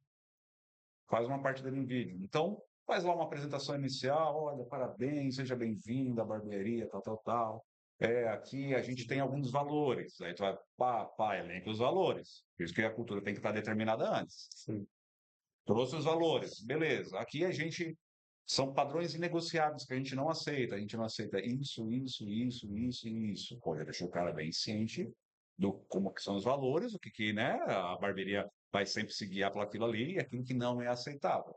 faz uma parte dele em vídeo. Então, faz lá uma apresentação inicial, olha, parabéns, seja bem-vindo à barbearia, tal, tal, tal. Aqui a gente tem alguns valores. Aí tu vai, pá, elenca os valores. Por isso que a cultura tem que estar determinada antes. Sim. Trouxe os valores, beleza. Aqui a gente são padrões inegociáveis que a gente não aceita. A gente não aceita isso e isso. Pô, já deixou o cara bem ciente do como que são os valores, o que, né, a barbearia vai sempre se guiar por aquilo ali e aquilo que não é aceitável.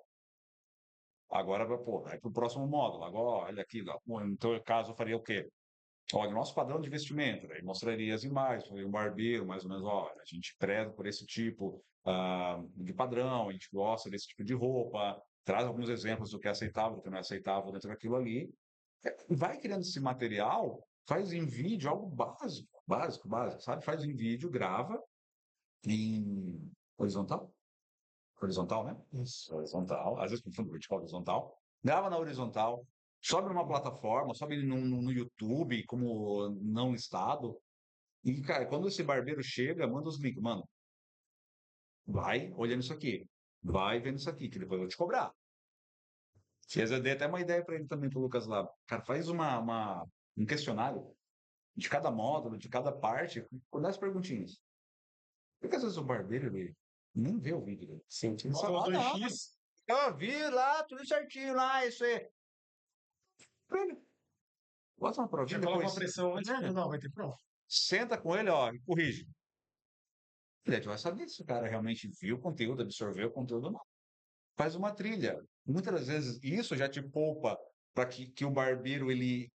Agora, pô, vai para o próximo módulo. Agora, olha aqui, no teu caso, eu faria o quê? Olha, nosso padrão de vestimenta, aí mostraria as imagens, um barbeiro, mais ou menos, olha, a gente preza por esse tipo de padrão, a gente gosta desse tipo de roupa, traz alguns exemplos do que é aceitável, do que não é aceitável dentro daquilo ali. Vai criando esse material, faz em vídeo, algo básico, sabe? Faz em vídeo, grava em horizontal. Horizontal, né? Isso. Horizontal, às vezes confundo vertical e horizontal. Grava na horizontal, sobe numa plataforma, sobe no YouTube como não listado. E, cara, quando esse barbeiro chega, manda os links. Mano, vai olhando isso aqui. Vai vendo isso aqui, que depois eu vou te cobrar. Eu dei até uma ideia para ele também, pro Lucas lá. Cara, faz um questionário de cada módulo, de cada parte, com 10 perguntinhas. Porque às vezes o barbeiro, ele nem vê o vídeo dele. Sim. Ele só, Bota os não, 2x. eu vi lá, tudo certinho lá, isso aí. Velho, bota uma provinha Já coloca uma depois. pressão antes. Não, vai ter prova. Senta com ele, ó, e corrige. Ele vai saber se o cara realmente viu o conteúdo, absorveu o conteúdo ou não. Faz uma trilha. Muitas das vezes isso já te poupa para que o barbeiro ele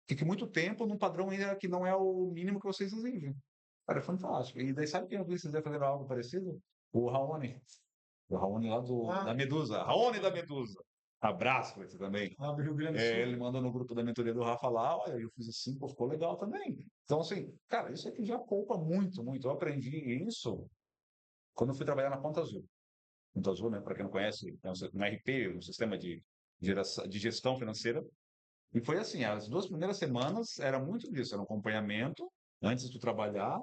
fique muito tempo num padrão ainda que não é o mínimo que vocês exigem. Cara, é fantástico. E daí sabe quem eu vi vocês fazendo algo parecido? O Raoni. O Raoni lá da Medusa. Raoni da Medusa. Abraço para você também. Lá do Rio Grande do Sul. Ele mandou no grupo da mentoria do Rafa lá, olha, eu fiz assim, pô, ficou legal também. Então, assim, cara, isso aqui já poupa muito, muito. Eu aprendi isso quando eu fui trabalhar na Ponta Azul. Ponta Azul, né, para quem não conhece, é um RP, um sistema de gestão financeira. E foi assim, as 2 primeiras semanas era muito disso, era um acompanhamento antes de tu trabalhar,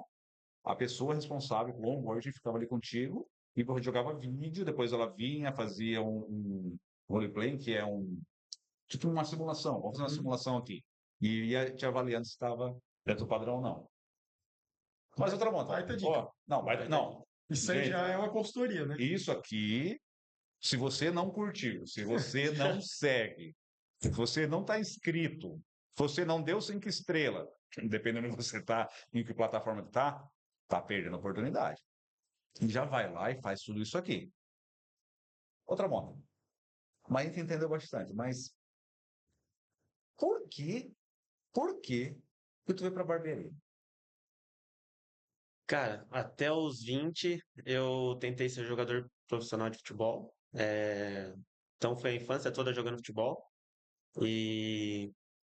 a pessoa responsável pelo onboarding ficava ali contigo e jogava vídeo, depois ela vinha, fazia um roleplay, que é tipo uma simulação. Vamos fazer uma simulação aqui. E ia te avaliando se estava dentro do padrão ou não. Mas outra monta. Baita dica. Não. Isso aí Gente, já é uma consultoria, né? isso aqui, se você não curtiu, se você não segue, se você não está inscrito, se você não deu 5 estrelas, dependendo de você está, em que plataforma tá perdendo a oportunidade. E já vai lá e faz tudo isso aqui. Outra monta. Mas a gente entendeu bastante. Mas por que, por que que tu veio para barbearia? Cara, até os 20 eu tentei ser jogador profissional de futebol. Então foi a infância toda jogando futebol. E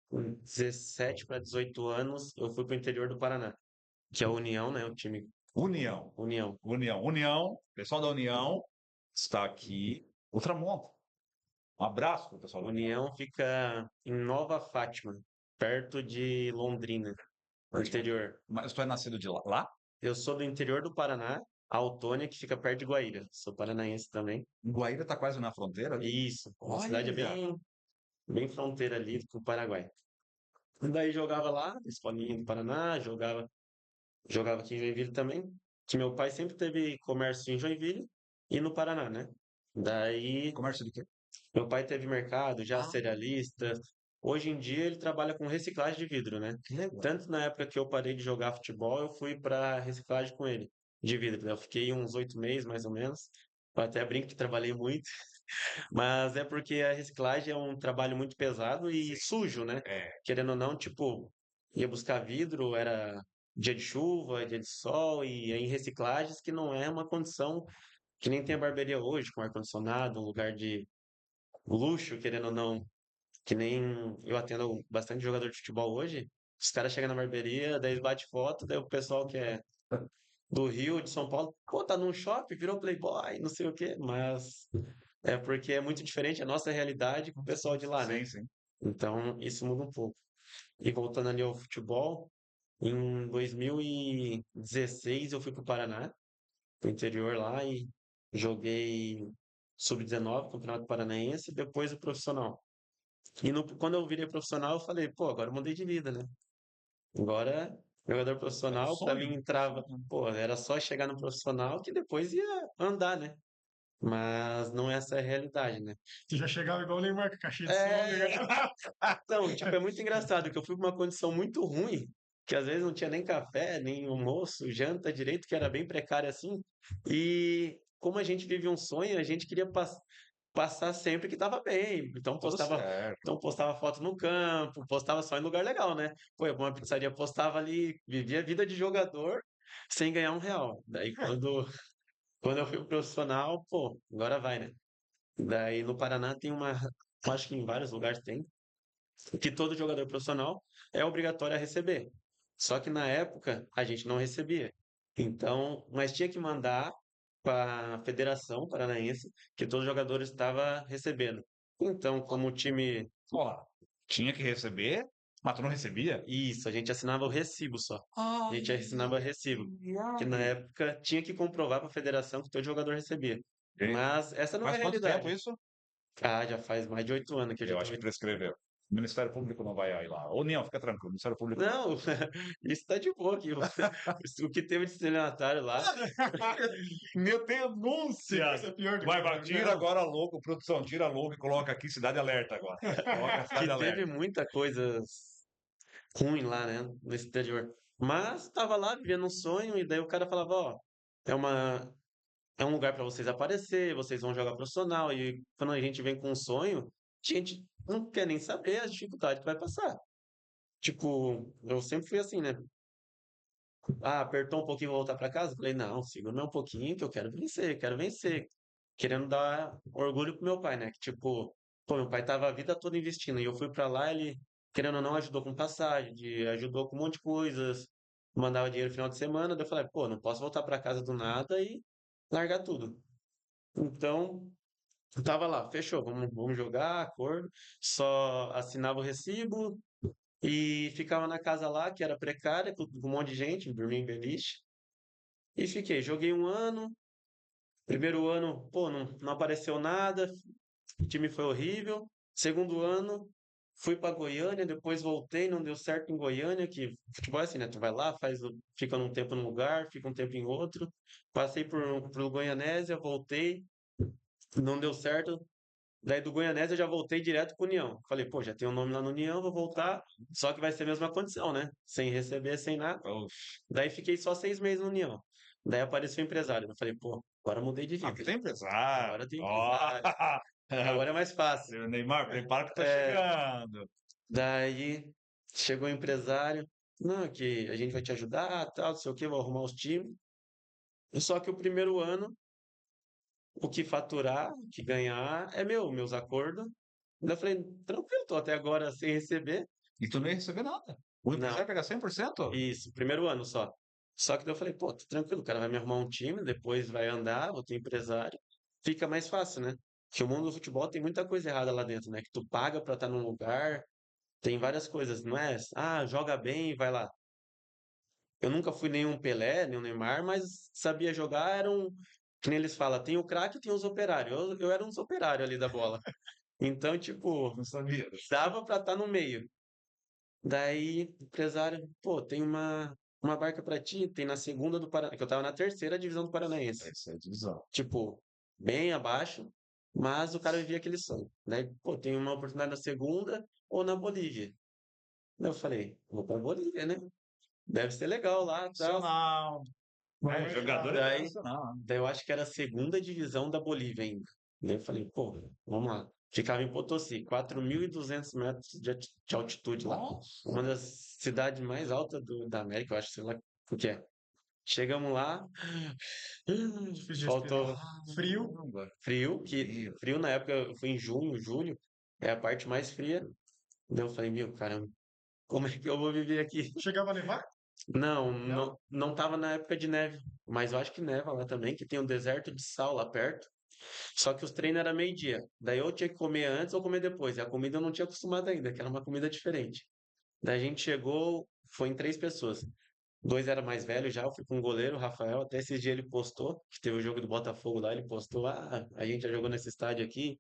com 17 para 18 anos eu fui para o interior do Paraná, que é a União, né? O time União. União. União, pessoal da União está aqui. Ultramonte. Um abraço para o pessoal da União. União fica em Nova Fátima, perto de Londrina, no interior. Mas tu é nascido de lá? Eu sou do interior do Paraná, Autônia, que fica perto de Guaíra. Sou paranaense também. Guaíra está quase na fronteira ali. Isso, a cidade é bem fronteira ali com o Paraguai. E daí jogava lá, escolinha do Paraná, jogava aqui em Joinville também. Que meu pai sempre teve comércio em Joinville e no Paraná, né? Daí Comércio de quê? meu pai teve mercado, já cerealista. Hoje em dia ele trabalha com reciclagem de vidro, né? Que legal. Tanto na época que eu parei de jogar futebol, eu fui para reciclagem com ele de vidro. Eu fiquei uns 8 meses, mais ou menos. Eu até brinco que trabalhei muito, mas é porque a reciclagem é um trabalho muito pesado e sujo, né? É, Querendo ou não, tipo, ia buscar vidro, era dia de chuva, dia de sol, e em reciclagens que não é uma condição que nem tem a barbearia hoje, com ar-condicionado, um lugar de luxo, querendo ou não, que nem eu atendo bastante jogador de futebol hoje. Os caras chegam na barbearia, daí eles bate foto, daí o pessoal que é do Rio, de São Paulo, pô, tá num shopping, virou playboy, não sei o quê, mas é porque é muito diferente a nossa realidade com o pessoal de lá, né? sim. Então, isso muda um pouco. E voltando ali ao futebol, em 2016 eu fui pro Paraná, pro interior lá, e joguei sub-19, Campeonato Paranaense, e depois o profissional. E quando eu virei profissional, eu falei, pô, agora eu mudei de vida, né? Agora, jogador Era um profissional, pra mim sonho. entrava, pô, era só chegar no profissional que depois ia andar, né? Mas não essa é a realidade, né? Você já chegava igual o Neymar, com a caixinha de som, É, ligado? então, tipo, é muito engraçado que eu fui pra uma condição muito ruim, que às vezes não tinha nem café, nem almoço, janta direito, que era bem precário assim. E como a gente vive um sonho, a gente queria passar sempre que estava bem. Tudo certo. Então postava foto no campo, postava só em lugar legal, né? Pô, eu vou uma pizzaria, postava ali, vivia a vida de jogador sem ganhar R$ 1. Daí quando eu fui pro profissional, pô, agora vai, né? Daí no Paraná tem acho que em vários lugares tem, que todo jogador profissional é obrigatório a receber. Só que na época a gente não recebia. Então, mas tinha que mandar para a Federação Paranaense que todos os jogadores estavam recebendo. Então, como o time. Ó, tinha que receber, mas tu não recebia? Isso, a gente assinava o recibo só. A Ai, gente assinava recibo. Que na ai. época tinha que comprovar para a federação que todo jogador recebia. Mas essa não é Faz a quanto tempo realidade. isso? Ah, já faz mais de 8 anos que eu já Eu tô. acho que prescreveu. O Ministério Público não vai aí lá. Ou não, fica tranquilo. O Ministério Público não. Não, isso tá de boa aqui. O que teve de estelionatário lá, Meu Tem denúncia! coisa pior do que Vai, isso. tira Não. agora logo, produção, tira logo e coloca aqui Cidade Alerta agora. Coloca que Cidade teve Alerta. muita coisa ruim lá, né, no exterior. Mas tava lá vivendo um sonho e daí o cara falava, ó, é uma é um lugar para vocês aparecer, vocês vão jogar profissional e quando a gente vem com um sonho, a gente não quer nem saber as dificuldades que vai passar. Tipo, eu sempre fui assim, né? Ah, apertou um pouquinho, vou voltar para casa? Falei, não, segura mais um pouquinho que eu quero vencer, quero vencer. Querendo dar orgulho pro meu pai, né? Que tipo, pô, meu pai tava a vida toda investindo e eu fui para lá, ele, querendo ou não, ajudou com passagem, ajudou com um monte de coisas, mandava dinheiro no final de semana. Daí eu falei, pô, não posso voltar para casa do nada e largar tudo. Então, eu tava lá, fechou, vamos jogar, acordo. Só assinava o recibo e ficava na casa lá, que era precária, com um monte de gente, dormia em beliche. E fiquei, joguei um ano. Primeiro ano, pô, não apareceu nada, o time foi horrível. Segundo ano, fui para Goiânia, depois voltei, não deu certo em Goiânia, que futebol é assim, né? Tu vai lá, fica um tempo num lugar, fica um tempo em outro. Passei por Goianésia, voltei, não deu certo. Daí do Goianésia eu já voltei direto pro União. Falei, pô, já tenho um nome lá no União, vou voltar. Só que vai ser a mesma condição, né? Sem receber, sem nada. Oxe. Daí fiquei só 6 meses no União. Daí apareceu o empresário. Eu falei, pô, agora mudei de Aqui vida. tem empresário. Agora tem Ó. empresário. Agora é mais fácil. Neymar, prepara que tá É, chegando. daí chegou o empresário. Não, que a gente vai te ajudar, tal, não sei o quê, vou arrumar os times. Só que o primeiro ano, o que faturar, o que ganhar é meu, meus acordos. Daí eu falei, tranquilo, tô até agora sem receber. E tu nem receber nada. O empresário Não, pega 100%? isso, primeiro ano só. Só que daí eu falei, pô, tô tranquilo, o cara vai me arrumar um time, depois vai andar, vou ter empresário. Fica mais fácil, né? Porque o mundo do futebol tem muita coisa errada lá dentro, né? Que tu paga pra estar num lugar, tem várias coisas, não é? Ah, joga bem, vai lá. Eu nunca fui nenhum Pelé, nenhum Neymar, mas sabia jogar, que nem eles falam, tem o craque e tem os operários. Eu era um dos operários ali da bola. Então, tipo, Não sabia. dava pra estar no meio. Daí, o empresário, pô, tem uma barca pra ti, tem na segunda do Paraná, que eu tava na terceira divisão do Paranaense. Essa é a divisão. Tipo, bem abaixo, mas o cara vivia aquele sonho. Daí, pô, tem uma oportunidade na segunda ou na Bolívia. Daí eu falei, vou pra Bolívia, né? Deve ser legal lá, tal. Nacional. É, jogador é Daí, internacional. daí eu acho que era a segunda divisão da Bolívia ainda. Daí eu falei, pô, vamos lá. Ficava em Potosí, 4.200 metros de altitude lá. Nossa. Uma das cidades mais altas da América, eu acho, sei lá o que é. Chegamos lá, Difícil de faltou respirar. Frio. Caramba. frio, que Meu. frio na época, eu fui em junho, julho, é a parte mais fria. Daí eu falei, meu, caramba, como é que eu vou viver aqui? Chegava a nevar? Não, Não? não tava na época de neve, mas eu acho que neva lá também, que tem um deserto de sal lá perto. Só que os treinos eram meio-dia. Daí eu tinha que comer antes ou comer depois. E a comida eu não tinha acostumado ainda, que era uma comida diferente. Daí a gente chegou, foi em 3 pessoas. Dois era mais velho já, eu fui com o goleiro, o Rafael. Até esse dia ele postou, que teve o jogo do Botafogo lá, ele postou, a gente já jogou nesse estádio aqui.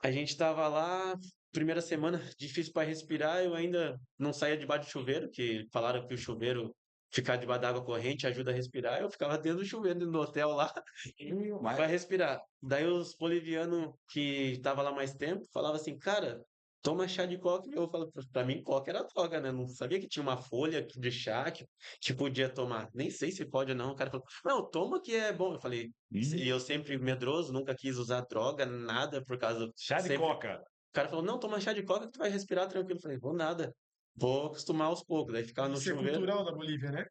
A gente tava lá, primeira semana, difícil para respirar, eu ainda não saía debaixo do chuveiro, que falaram que o chuveiro, ficar debaixo da água corrente ajuda a respirar, eu ficava dentro do chuveiro, dentro do hotel lá, Mas para respirar. Daí os bolivianos que estavam lá mais tempo falavam assim, cara, toma chá de coca. Eu falo, pra mim, coca era droga, né? Não sabia que tinha uma folha de chá que podia tomar. Nem sei se pode ou não. O cara falou, não, toma que é bom. Eu falei, e eu sempre medroso, nunca quis usar droga, nada, por causa. chá de Sempre. coca. O cara falou, não, toma chá de coca que tu vai respirar tranquilo. Eu falei, vou nada. Vou acostumar aos poucos. Daí ficava no Isso é chuveiro. cultural da Bolívia, né?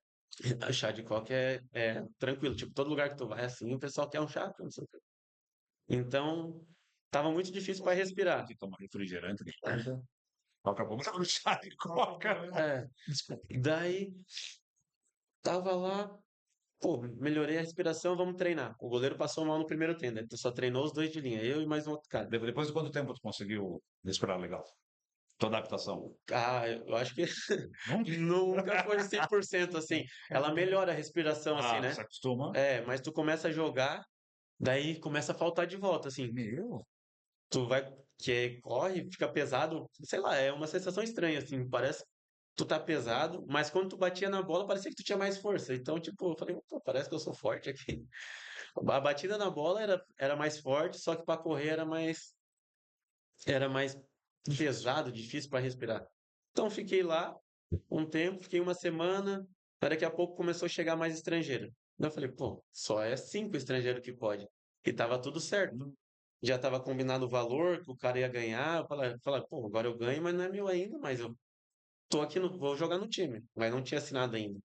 Chá de coca é tranquilo. Tipo, todo lugar que tu vai assim, o pessoal quer um chá. Não sei o quê. Então, tava muito difícil para respirar. Que toma refrigerante de coca. Coca bom, mas chá de coca. É, daí tava lá, pô, melhorei a respiração, vamos treinar. O goleiro passou mal no primeiro treino, né? Tu só treinou os dois de linha, eu e mais um outro cara. Depois de quanto tempo tu conseguiu respirar legal? Tua adaptação? Ah, eu acho que Nunca? nunca foi 100% assim. Ela melhora a respiração assim, Ah, né? se acostuma. É, mas tu começa a jogar, daí começa a faltar de volta, assim. Meu. Tu vai, corre, fica pesado, sei lá, é uma sensação estranha, assim, parece que tu tá pesado, mas quando tu batia na bola, parecia que tu tinha mais força. Então, tipo, eu falei, pô, parece que eu sou forte aqui. A batida na bola era mais forte, só que para correr era mais pesado, difícil para respirar. Então, fiquei lá um tempo, fiquei uma semana, daqui a pouco começou a chegar mais estrangeiro. Daí eu falei, pô, só é 5 estrangeiros que pode. E tava tudo certo. Já estava combinado o valor que o cara ia ganhar. Eu falei, pô, agora eu ganho, mas não é meu ainda, mas eu tô aqui, vou jogar no time. Mas não tinha assinado ainda.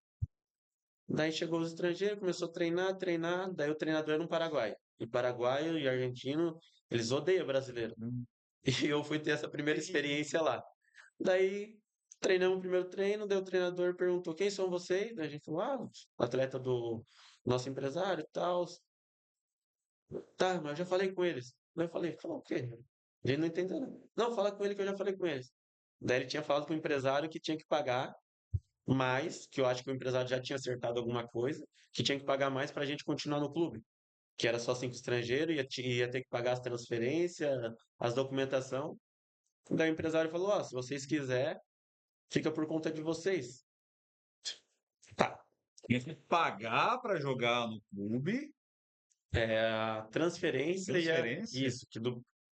Daí chegou os estrangeiros, começou a treinar, treinar. Daí o treinador era um paraguaio. E paraguaio e argentino, eles odeiam brasileiro. E eu fui ter essa primeira experiência lá. Daí treinamos o primeiro treino, daí o treinador perguntou: quem são vocês? Daí a gente falou: atleta do nosso empresário e tal. Tá, mas eu já falei com eles. Daí eu falei: falou o quê? Ele não entendeu, né? Não, fala com ele que eu já falei com eles. Daí ele tinha falado com o empresário que tinha que pagar mais, que eu acho que o empresário já tinha acertado alguma coisa, que tinha que pagar mais para a gente continuar no clube. Que era só 5 estrangeiros, ia ter que pagar as transferências, as documentação. Daí o empresário falou: ó, se vocês quiserem, fica por conta de vocês. Tá. Tinha que pagar para jogar no clube, É a transferência transferência. isso,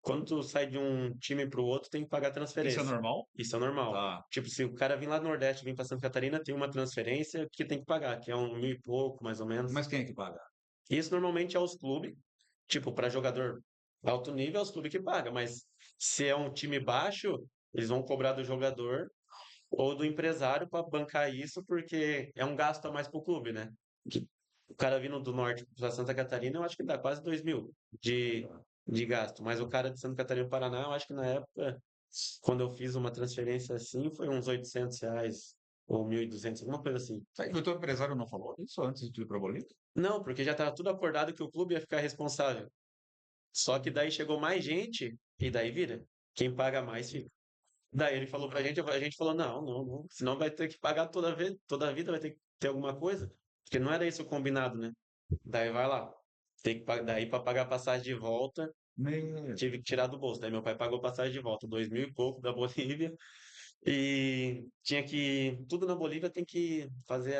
quando tu sai de um time para o outro, tem que pagar Isso é transferência. normal? Isso é normal. Tá. Tipo, se o cara vir lá do Nordeste, vir para Santa Catarina, tem uma transferência que tem que pagar, que é um mil e pouco, mais ou menos. Mas quem é que paga? Isso normalmente é os clubes, tipo, para jogador alto nível, é os clubes que pagam, mas se é um time baixo, eles vão cobrar do jogador ou do empresário para bancar isso, porque é um gasto a mais para o clube, né? O cara vindo do norte para Santa Catarina, eu acho que dá quase 2.000 de gasto. Mas o cara de Santa Catarina e Paraná, eu acho que na época, quando eu fiz uma transferência assim, foi uns R$ 800 ou 1.200, alguma coisa assim. Sabe que o teu empresário não falou isso antes de ir para a Bolívia? Não, porque já estava tudo acordado que o clube ia ficar responsável. Só que daí chegou mais gente e daí vira. Quem paga mais fica. Daí ele falou pra gente, a gente falou, não, não, não, senão vai ter que pagar toda vez, toda a vida vai ter que ter alguma coisa. Porque não era isso o combinado, né? Daí vai lá. Tem que pagar, daí para pagar a passagem de volta, Meu. tive que tirar do bolso. Daí meu pai pagou passagem de volta, 2.000 e pouco da Bolívia. E tinha que, tudo na Bolívia tem que fazer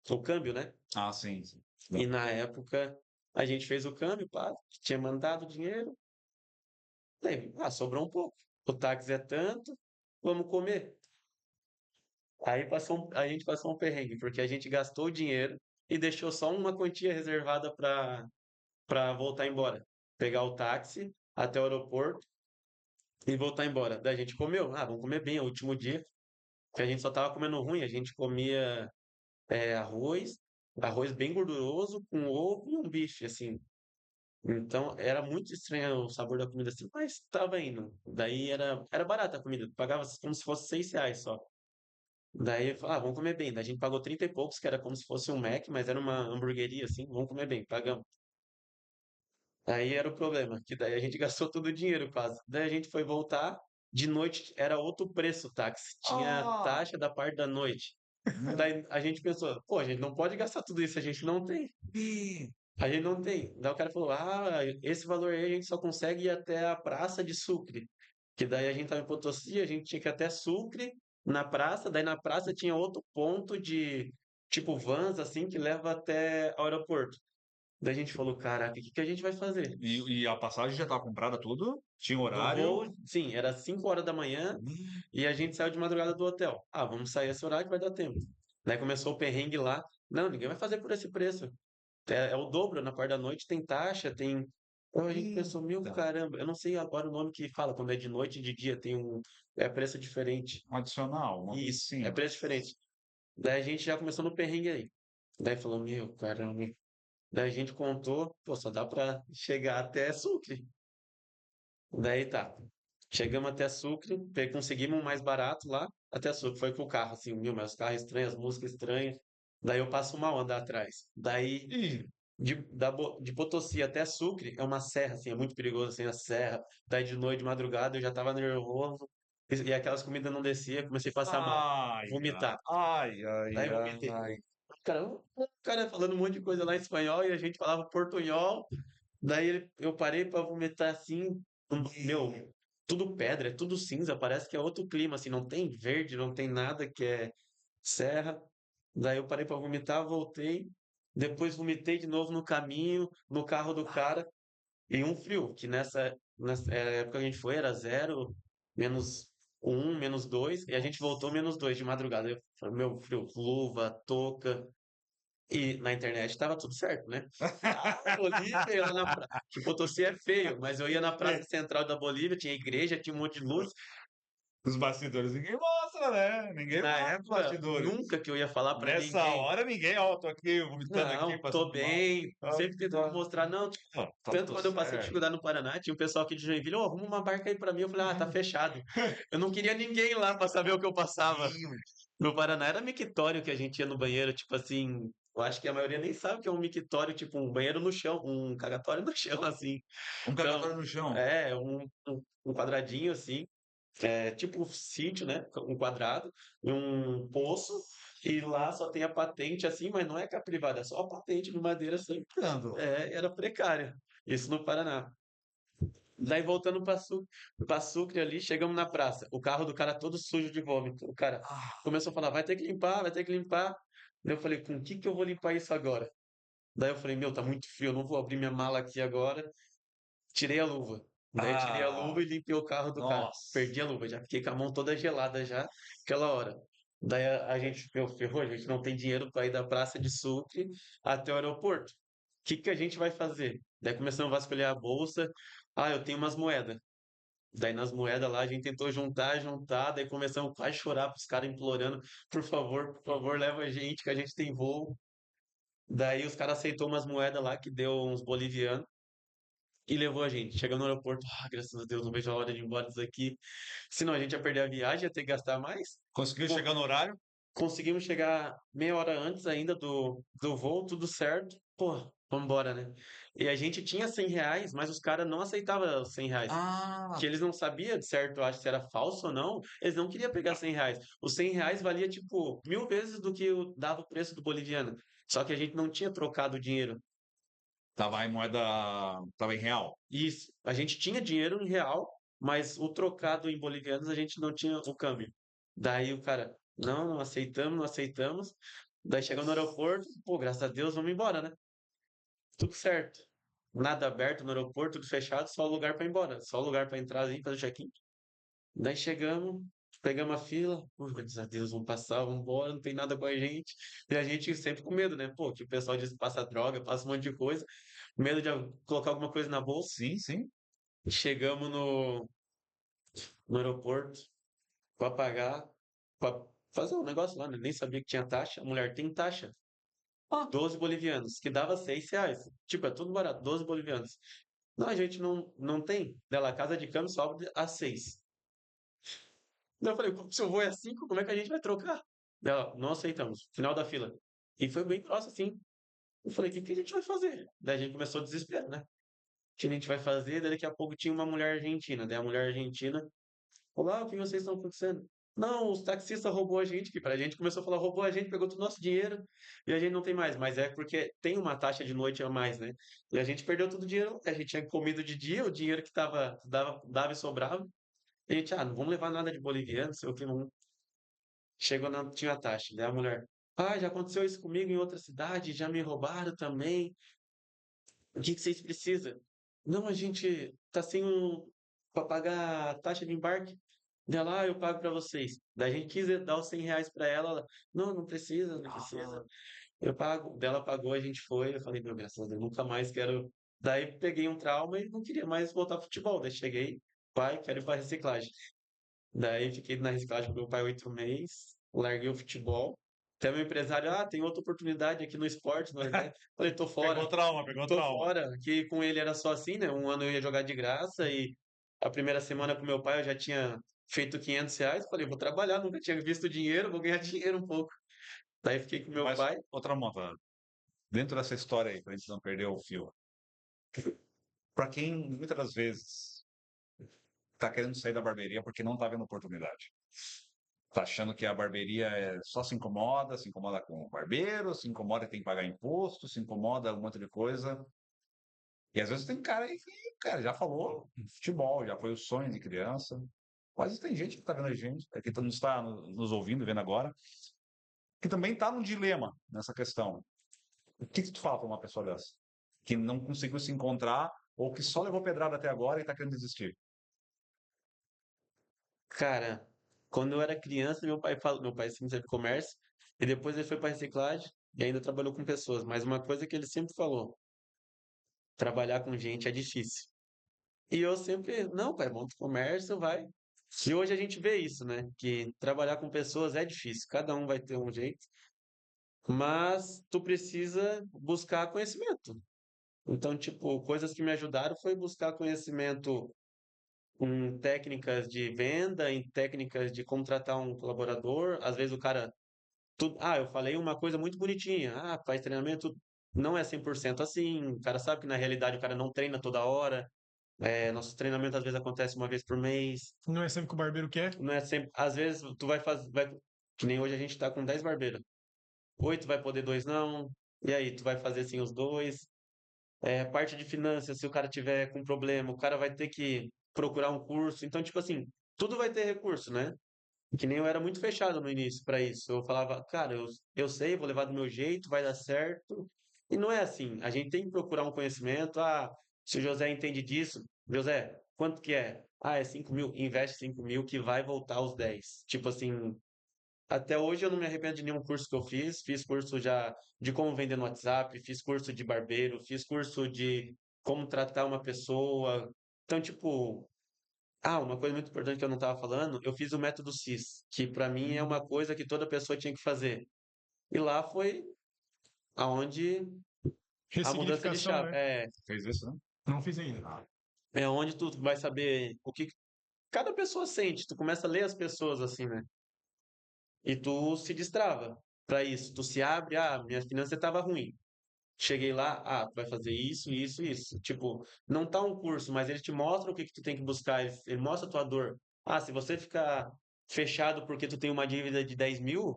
o câmbio, né? Ah, sim, sim. E na época a gente fez o câmbio, pá, tinha mandado o dinheiro. Daí, sobrou um pouco. O táxi é tanto, vamos comer. Aí a gente passou um perrengue, porque a gente gastou o dinheiro e deixou só uma quantia reservada para voltar embora. Pegar o táxi até o aeroporto e voltar embora. Daí a gente comeu. Vamos comer bem, é o último dia. Que a gente só tava comendo ruim. A gente comia arroz bem gorduroso, com ovo e um bife, assim. Então era muito estranho o sabor da comida assim, mas tava indo. Daí era barata a comida, pagava como se fosse R$ 6 só. Daí eu falei, vamos comer bem. Daí a gente pagou 30 e poucos, que era como se fosse um Mac, mas era uma hamburgueria assim, vamos comer bem, pagamos. Aí era o problema, que daí a gente gastou todo o dinheiro quase. Daí a gente foi voltar, de noite era outro preço o táxi, tinha Ah, taxa da parte da noite. Daí a gente pensou, pô, a gente não pode gastar tudo isso, a gente não tem. Ih, A gente não tem. Daí o cara falou, esse valor aí a gente só consegue ir até a Praça de Sucre. Que daí a gente tava em Potosí, a gente tinha que ir até Sucre, na praça, daí na praça tinha outro ponto de, tipo, vans, assim, que leva até o aeroporto. Daí a gente falou, caraca, o que que a gente vai fazer? e a passagem já estava comprada tudo? Tinha Do horário? voo, sim, era 5 horas da manhã Hum, e a gente saiu de madrugada do hotel. Ah, vamos sair esse horário que vai dar tempo. Daí começou o perrengue lá. Não, ninguém vai fazer por esse preço. É o dobro, na parte da noite tem taxa, tem. Então a gente pensou, meu Eita, caramba, eu não sei agora o nome que fala, quando é de noite e de dia, tem um. É preço diferente. um adicional, uma coisa Isso, é assim. preço diferente. Daí a gente já começou no perrengue aí. Daí falou, meu caramba. Daí a gente contou, pô, só dá pra chegar até Sucre. Daí tá. Chegamos até Sucre, conseguimos um mais barato lá, até Sucre. Foi com o carro, assim, meu, mas os carros estranhos, as músicas estranhas. Daí eu passo mal andar atrás. Daí Ih, de Potosí até Sucre é uma serra, assim, é muito perigoso, assim, a serra. Daí de noite, de madrugada, eu já tava nervoso. E aquelas comidas não descia, comecei a passar mal. ai, Vomitar. ai, Daí vomitei. ai. O cara falando um monte de coisa lá em espanhol e a gente falava portunhol. Daí eu parei pra vomitar assim, meu, tudo pedra, é tudo cinza, parece que é outro clima, assim, não tem verde, não tem nada que é serra. Daí eu parei pra vomitar, voltei, depois vomitei de novo no caminho, no carro do cara, e um frio, que nessa época que a gente foi era zero, -1, -2, e a gente voltou -2 de madrugada. Eu falei, meu, frio, luva, touca, e na internet tava tudo certo, né? Bolívia, lá na que Potosí é feio, mas eu ia na praça central da Bolívia, tinha igreja, tinha um monte de luz. Os bastidores ninguém mostra, né? Ninguém Na mostra os época, bastidores. nunca que eu ia falar pra Nessa ninguém. hora ninguém, ó, tô aqui vomitando aqui, Não, tô passando mal. bem. Ah, Sempre tentando tá, mostrar, não. tá Tanto tudo quando eu passei certo. dificuldade no Paraná, tinha um pessoal aqui de Joinville, arruma uma barca aí pra mim. Eu falei, tá fechado. Eu não queria ninguém lá pra saber o que eu passava. No Paraná era mictório que a gente ia no banheiro, tipo assim. Eu acho que a maioria nem sabe o que é um mictório, tipo um banheiro no chão, um cagatório no chão, assim. Um Então, cagatório no chão. é um quadradinho assim, tipo um sítio, né? Um quadrado, e um poço, e lá só tem a patente assim, mas não é que a privada, é só a patente de madeira assim. Brincando. Era precária. Isso no Paraná. Daí voltando para Sucre ali, chegamos na praça. O carro do cara todo sujo de vômito. O cara Ah, começou a falar, vai ter que limpar, vai ter que limpar. Daí eu falei, com o que que eu vou limpar isso agora? Daí eu falei, meu, tá muito frio, eu não vou abrir minha mala aqui agora. Tirei a luva. Daí eu tirei a ah, luva e limpei o carro do cara. nossa. Perdi a luva, já fiquei com a mão toda gelada já, aquela hora. Daí a gente, meu, ferrou, a gente não tem dinheiro para ir da Praça de Sucre até o aeroporto. O que que a gente vai fazer? Daí começamos a vasculhar a bolsa. Ah, eu tenho umas moedas. Daí nas moedas lá a gente tentou juntar, juntar, daí começamos quase a chorar pros caras implorando, por favor, leva a gente, que a gente tem voo. Daí os caras aceitou umas moedas lá que deu uns bolivianos e levou a gente. Chegamos no aeroporto, graças a Deus, não vejo a hora de ir embora disso aqui. Senão a gente ia perder a viagem, ia ter que gastar mais. Conseguiu Bom, chegar no horário? conseguimos chegar meia hora antes ainda do voo, tudo certo. Pô, vamos embora, né? E a gente tinha R$ 100, mas os caras não aceitavam os R$ 100. Ah, Que eles não sabiam de certo, eu acho, se era falso ou não. Eles não queriam pegar R$ 100. Os R$ 100 valia, tipo, 1000 vezes do que dava o preço do boliviano. Só que a gente não tinha trocado o dinheiro. tava em moeda. Tava em real. Isso. A gente tinha dinheiro em real, mas o trocado em bolivianos a gente não tinha o câmbio. Daí o cara, não, não aceitamos, não aceitamos. Daí chegou no aeroporto, pô, graças a Deus, vamos embora, né? Tudo certo. Nada aberto no aeroporto, tudo fechado, só o lugar para ir embora, só o lugar para entrar e fazer o check-in. Daí chegamos, pegamos a fila, pô, graças a Deus, vamos passar, vamos embora, não tem nada com a gente. E a gente sempre com medo, né? Pô, que o pessoal diz que passa droga, passa um monte de coisa, medo de colocar alguma coisa na bolsa. Sim, sim. Chegamos no aeroporto para pagar, para fazer um negócio lá, né? Nem sabia que tinha taxa. A mulher tem taxa. Ah, 12 bolivianos, que dava R$ 6. Tipo, é tudo barato, 12 bolivianos. Não, a gente não tem. Dela, casa de câmbio sobe a 6. Daí eu falei, se eu vou é 5, como é que a gente vai trocar? Dela, não aceitamos. Final da fila. E foi bem próximo, assim. Eu falei, o que que a gente vai fazer? Daí a gente começou a desesperar, né? O que a gente vai fazer? Daí daqui a pouco tinha uma mulher argentina. Daí a mulher argentina falou, o que vocês estão acontecendo? Não, os taxistas roubou a gente, que pra gente começou a falar, roubou a gente, pegou todo o nosso dinheiro e a gente não tem mais. Mas é porque tem uma taxa de noite a mais, né? E a gente perdeu todo o dinheiro. A gente tinha comido de dia, o dinheiro que dava e sobrava. E a gente, não vamos levar nada de boliviano, sei o que, não. Chegou, não tinha a taxa. Daí a mulher, já aconteceu isso comigo em outra cidade, já me roubaram também. O que que vocês precisam? Não, a gente tá sem para pagar a taxa de embarque. Dela, eu pago para vocês. Daí a gente quis dar os R$ 100 para ela, não, não precisa, não precisa. Eu pago. Dela pagou, a gente foi. Eu falei, meu, graças a Deus, nunca mais quero. Daí peguei um trauma e não queria mais voltar ao futebol. Daí cheguei, pai, quero ir para reciclagem. Daí fiquei na reciclagem com meu pai 8 meses, larguei o futebol. Até meu empresário, tem outra oportunidade aqui no esporte, no Nordeste. Falei, tô fora, Pegou tô trauma. fora. Que com ele era só assim, né? Um ano eu ia jogar de graça e a primeira semana com meu pai eu já tinha feito R$ 500. Falei, vou trabalhar, nunca tinha visto dinheiro, vou ganhar dinheiro um pouco. Daí fiquei com meu Mas, pai. outra monta, dentro dessa história aí, pra gente não perder o fio, pra quem muitas das vezes tá querendo sair da barbearia porque não tá vendo oportunidade. Tá achando que a barbearia só se incomoda com o barbeiro, se incomoda que tem que pagar imposto, se incomoda um monte de coisa. E às vezes tem cara aí que, cara, já falou em futebol, já foi o sonho de criança. Quase tem gente que tá vendo a gente, que não está nos ouvindo, vendo agora, que também está num dilema nessa questão. O que tu fala para uma pessoa dessa? Que não conseguiu se encontrar ou que só levou pedrada até agora e está querendo desistir? Cara, quando eu era criança, meu pai sempre teve comércio, e depois ele foi para reciclagem e ainda trabalhou com pessoas. Mas uma coisa que ele sempre falou, trabalhar com gente é difícil. E eu sempre, não, pai, monta o comércio, vai. E hoje a gente vê isso, né? Que trabalhar com pessoas é difícil, cada um vai ter um jeito, mas tu precisa buscar conhecimento. Então, tipo, coisas que me ajudaram foi buscar conhecimento em técnicas de venda, em técnicas de contratar um colaborador. Às vezes o cara, eu falei uma coisa muito bonitinha, faz treinamento, não é 100% assim, o cara sabe que na realidade o cara não treina toda hora. Nosso treinamento às vezes acontece uma vez por mês. Não é sempre que o barbeiro quer? Não é sempre. Às vezes tu vai fazer. Que nem hoje a gente tá com 10 barbeiros. 8 vai poder, 2 não. E aí, tu vai fazer assim os dois. Parte de finanças, se o cara tiver com problema, o cara vai ter que procurar um curso. Então, tipo assim, tudo vai ter recurso, né? Que nem eu era muito fechado no início para isso. Eu falava, cara, eu sei, vou levar do meu jeito, vai dar certo. E não é assim. A gente tem que procurar um conhecimento. Se o José entende disso, José, quanto que é? É 5 mil, investe 5 mil que vai voltar aos 10. Tipo assim, até hoje eu não me arrependo de nenhum curso que eu fiz. Fiz curso já de como vender no WhatsApp, fiz curso de barbeiro, fiz curso de como tratar uma pessoa. Então, tipo, uma coisa muito importante que eu não estava falando, eu fiz o método CIS, que para mim é uma coisa que toda pessoa tinha que fazer. E lá foi aonde a mudança de Ressignificação, chave. né? Fez isso, né? Não fiz ainda. É onde tu vai saber o que cada pessoa sente. Tu começa a ler as pessoas assim, né? E tu se destrava para isso. Tu se abre, minha finança estava ruim. Cheguei lá, tu vai fazer isso, isso, isso. Tipo, não tá um curso, mas ele te mostra o que que tu tem que buscar, ele mostra a tua dor. Se você ficar fechado porque tu tem uma dívida de 10 mil,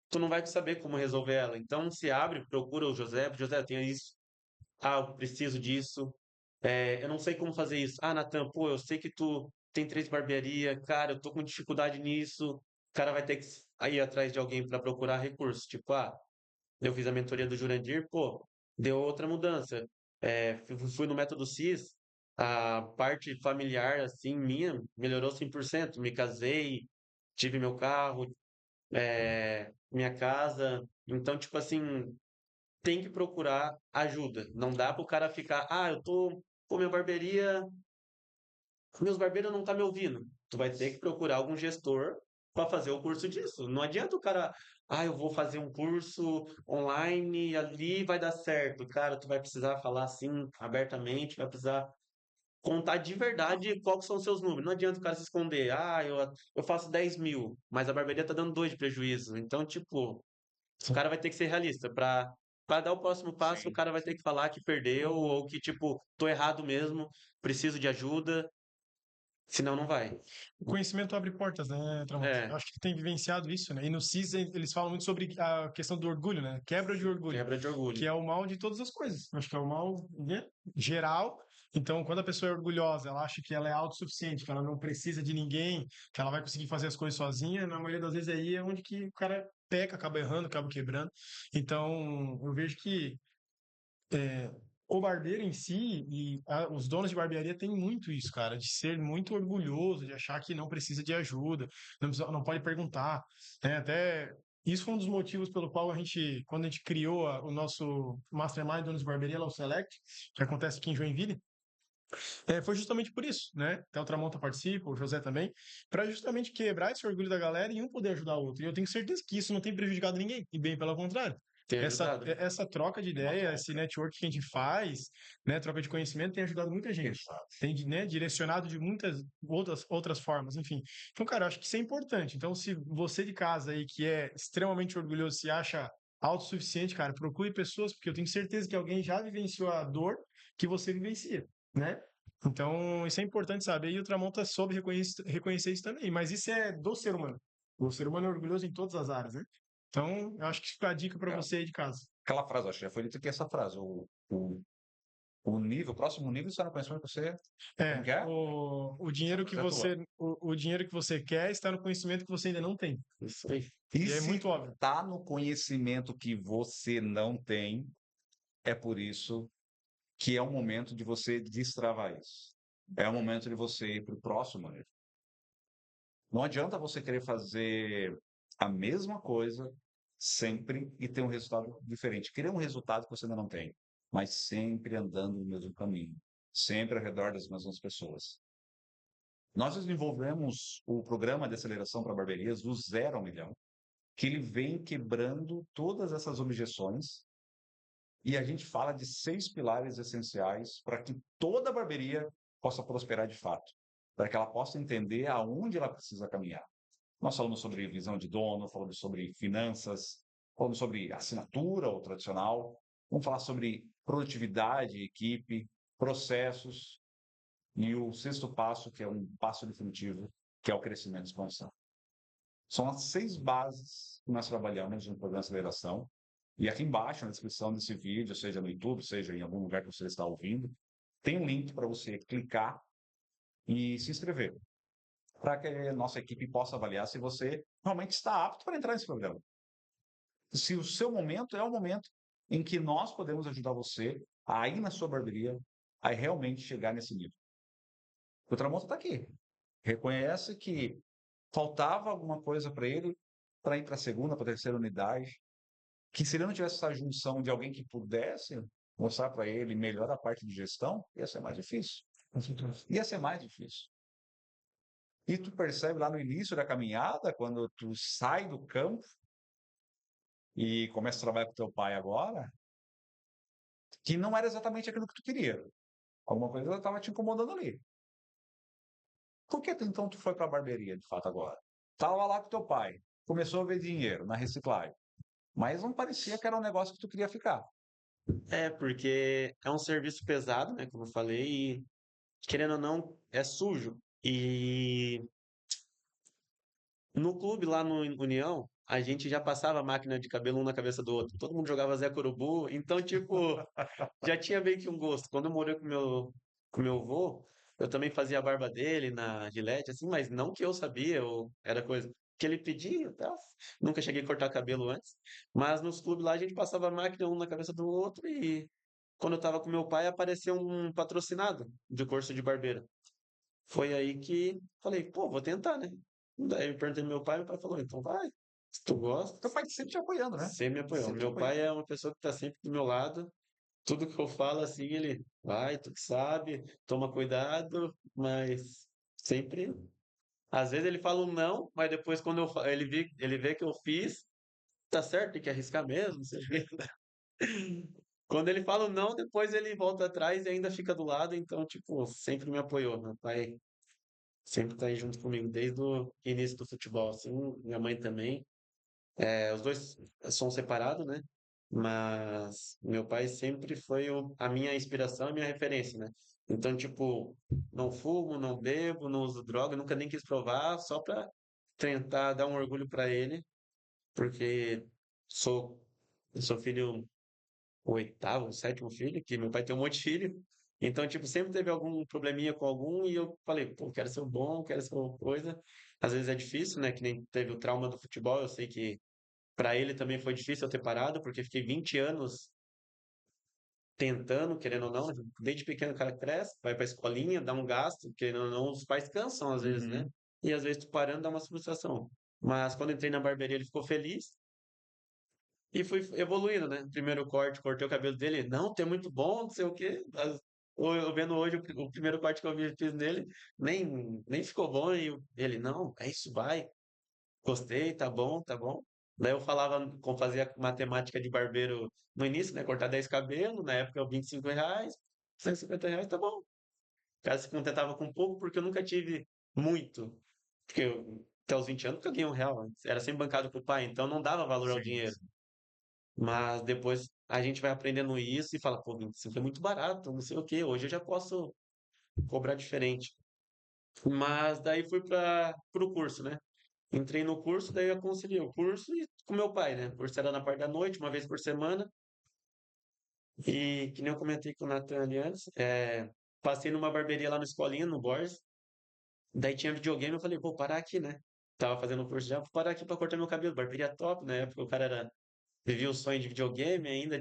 tu não vai saber como resolver ela. Então, se abre, procura o José. José, eu tenho isso. Eu preciso disso. Eu não sei como fazer isso. Natan, pô, eu sei que tu tem 3 barbearias. Cara, eu tô com dificuldade nisso. O cara vai ter que ir atrás de alguém para procurar recursos. Tipo, eu fiz a mentoria do Jurandir, pô, deu outra mudança. Fui no método CIS, a parte familiar, assim, minha, melhorou 100%. Me casei, tive meu carro, minha casa. Então, tipo assim, tem que procurar ajuda. Não dá pro cara ficar, minha barbearia, meus barbeiros não tá me ouvindo. Tu vai ter que procurar algum gestor para fazer o curso disso. Não adianta o cara, eu vou fazer um curso online e ali vai dar certo. Cara, tu vai precisar falar assim abertamente, vai precisar contar de verdade quais são os seus números. Não adianta o cara se esconder. Eu faço 10 mil, mas a barbearia tá dando 2 de prejuízo. Então, tipo, o cara vai ter que ser realista. Para dar o próximo passo, o Sim. cara vai ter que falar que perdeu ou que, tipo, tô errado mesmo, preciso de ajuda. senão não vai. O conhecimento abre portas, né, Tramonta? Eu É, acho que tu tem vivenciado isso, né? E no CIS eles falam muito sobre a questão do orgulho, né? Quebra de orgulho, quebra de que orgulho. é o mal de todas as coisas. Eu acho que é o mal, né, geral. Então, quando a pessoa é orgulhosa, ela acha que ela é autossuficiente, que ela não precisa de ninguém, que ela vai conseguir fazer as coisas sozinha, na maioria das vezes aí é onde que o cara peca, acaba errando, acaba quebrando. Então, eu vejo que o barbeiro em si e os donos de barbearia têm muito isso, cara, de ser muito orgulhoso, de achar que não precisa de ajuda, não pode perguntar, né? Até isso foi um dos motivos pelo qual a gente, quando a gente criou o nosso Mastermind Donos de Barbearia, lá o Select, que acontece aqui em Joinville, foi justamente por isso, né? Até o Tramonta participa, o José também, para justamente quebrar esse orgulho da galera e um poder ajudar o outro. E eu tenho certeza que isso não tem prejudicado ninguém, e bem pelo contrário. Tem Essa, ajudado. essa troca de ideia, esse network que a gente faz, né, troca de conhecimento, tem ajudado muita gente. Tem, né, direcionado de muitas outras formas, enfim. Então, cara, eu acho que isso é importante. Então, se você de casa aí, que é extremamente orgulhoso, se acha autossuficiente, cara, procure pessoas, porque eu tenho certeza que alguém já vivenciou a dor que você vivencia, né? Então, isso é importante saber, e o Tramonta soube reconhecer isso também, mas isso é do ser humano. O ser humano é orgulhoso em todas as áreas, né? Então, eu acho que fica a dica para É, você aí de casa. aquela frase, acho que já foi dito aqui essa frase. O nível, o próximo nível está no conhecimento que você. Como que é? O dinheiro que Você atua. o dinheiro que você quer está no conhecimento que você ainda não tem. Isso aí. E E é se muito óbvio. está no conhecimento que você não tem, é por isso que é o momento de você destravar isso. É o momento de você ir para o próximo nível. Não adianta você querer fazer a mesma coisa sempre e ter um resultado diferente. Querer um resultado que você ainda não tem, mas sempre andando no mesmo caminho, sempre ao redor das mesmas pessoas. Nós desenvolvemos o programa de aceleração para barbearias do 0 ao 1 milhão, que ele vem quebrando todas essas objeções e a gente fala de 6 pilares essenciais para que toda barbearia possa prosperar de fato, para que ela possa entender aonde ela precisa caminhar. Nós falamos sobre visão de dono, falamos sobre finanças, falamos sobre assinatura ou tradicional, vamos falar sobre produtividade, equipe, processos e o sexto passo, que é um passo definitivo, que é o crescimento e expansão. São as 6 bases que nós trabalhamos no programa de aceleração. E aqui embaixo, na descrição desse vídeo, seja no YouTube, seja em algum lugar que você está ouvindo, tem um link para você clicar e se inscrever, para que a nossa equipe possa avaliar se você realmente está apto para entrar nesse programa. Se o seu momento é o momento em que nós podemos ajudar você a ir na sua barbearia, a realmente chegar nesse nível. O Tramonta está aqui. Reconhece que faltava alguma coisa para ele para ir para a segunda, para a terceira unidade, que se ele não tivesse essa junção de alguém que pudesse mostrar para ele melhor a parte de gestão, ia ser mais difícil. Ia ser mais difícil. E tu percebe lá no início da caminhada, quando tu sai do campo e começa a trabalhar com teu pai agora, que não era exatamente aquilo que tu queria. Alguma coisa estava te incomodando ali. Por que então tu foi para a barbearia, de fato, agora? Tava lá com teu pai, começou a ver dinheiro na reciclagem, mas não parecia que era um negócio que tu queria ficar. É, porque é um serviço pesado, né? Como eu falei, e querendo ou não, é sujo. E no clube lá no União, a gente já passava a máquina de cabelo um na cabeça do outro. Todo mundo jogava Zé Corubu, então, tipo, já tinha meio que um gosto. Quando eu morei com meu avô, eu também fazia a barba dele na Gillette, assim, mas não que eu sabia, ou era coisa que ele pedia, tá? Nunca cheguei a cortar cabelo antes. Mas nos clubes lá a gente passava a máquina um na cabeça do outro e quando eu tava com meu pai apareceu um patrocinado de curso de barbeiro. Foi aí que falei, pô, vou tentar, né? Daí eu perguntei pro meu pai falou, então vai, se tu gosta, Teu pai sempre te apoiando, né? sempre me apoiou. Sempre te Meu pai apoiando. é uma pessoa que tá sempre do meu lado, tudo que eu falo assim, ele vai, tu que sabe, toma cuidado, mas sempre. Às vezes ele fala um não, mas depois quando ele vê que eu fiz, tá certo, tem que arriscar mesmo, não sei o quê. Quando ele fala um não, depois ele volta atrás e ainda fica do lado, então, tipo, sempre me apoiou. Meu pai sempre tá aí junto comigo, desde o início do futebol, assim, minha mãe também. Os dois são separados, né? Mas meu pai sempre foi a minha inspiração e minha referência, né? Então, tipo, não fumo, não bebo, não uso droga, nunca nem quis provar, só pra tentar dar um orgulho pra ele, porque sou, eu sou filho o oitavo, o sétimo filho, que meu pai tem um monte de filho. Então, tipo, sempre teve algum probleminha com algum e eu falei, pô, quero ser o bom, quero ser uma coisa. Às vezes é difícil, né? Que nem teve o trauma do futebol, eu sei que para ele também foi difícil eu ter parado, porque fiquei 20 anos tentando, querendo ou não, desde pequeno o cara cresce, vai pra escolinha, dá um gasto, querendo ou não, os pais cansam às vezes, né? Uhum. E às vezes tu parando dá uma frustração. Mas quando entrei na barbearia, ele ficou feliz e fui evoluindo, né? Primeiro corte, cortei o cabelo dele, não, tu é muito bom, não sei o quê. Eu vendo hoje o primeiro corte que fiz nele, nem ficou bom, e ele, não, é isso, vai. Gostei, tá bom, tá bom. Daí eu falava, como fazia matemática de barbeiro no início, né? Cortar 10 cabelos, na época eu R$ 25, R$ 150, tá bom. O cara se contentava com pouco, porque eu nunca tive muito. Porque até os 20 anos nunca ganhei R$ 1. Era sempre bancado pro pai, então não dava valor ao Sim, dinheiro. sim. Mas depois a gente vai aprendendo isso e fala, pô, 25 é muito barato, não sei o quê. Hoje eu já posso cobrar diferente. Mas daí fui para o curso, né? Entrei no curso, daí eu conciliei o curso e com meu pai, né? O curso era na parte da noite, uma vez por semana. E que nem eu comentei com o Nathan ali antes, passei numa barbearia lá no Escolinha, no Borges. Daí tinha videogame, eu falei, vou parar aqui, né? Tava fazendo o curso já, vou parar aqui pra cortar meu cabelo. Barbearia top, na época o cara vivia o sonho de videogame ainda,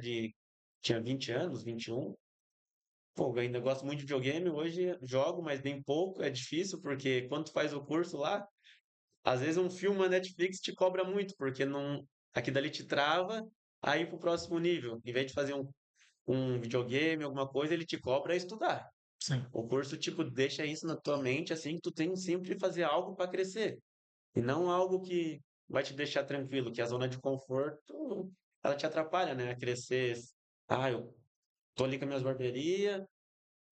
tinha 20 anos, 21. Pô, eu ainda gosto muito de videogame, hoje jogo, mas bem pouco, é difícil, porque quando tu faz o curso lá, às vezes um filme, a Netflix te cobra muito, porque não, aqui dali te trava, aí pro próximo nível. Em vez de fazer um videogame, alguma coisa, ele te cobra estudar. Sim. O curso, tipo, deixa isso na tua mente, assim, que tu tem sempre que fazer algo para crescer. E não algo que vai te deixar tranquilo, que a zona de conforto, ela te atrapalha, né, a crescer. Ah, eu tô ali com as minhas barbearias,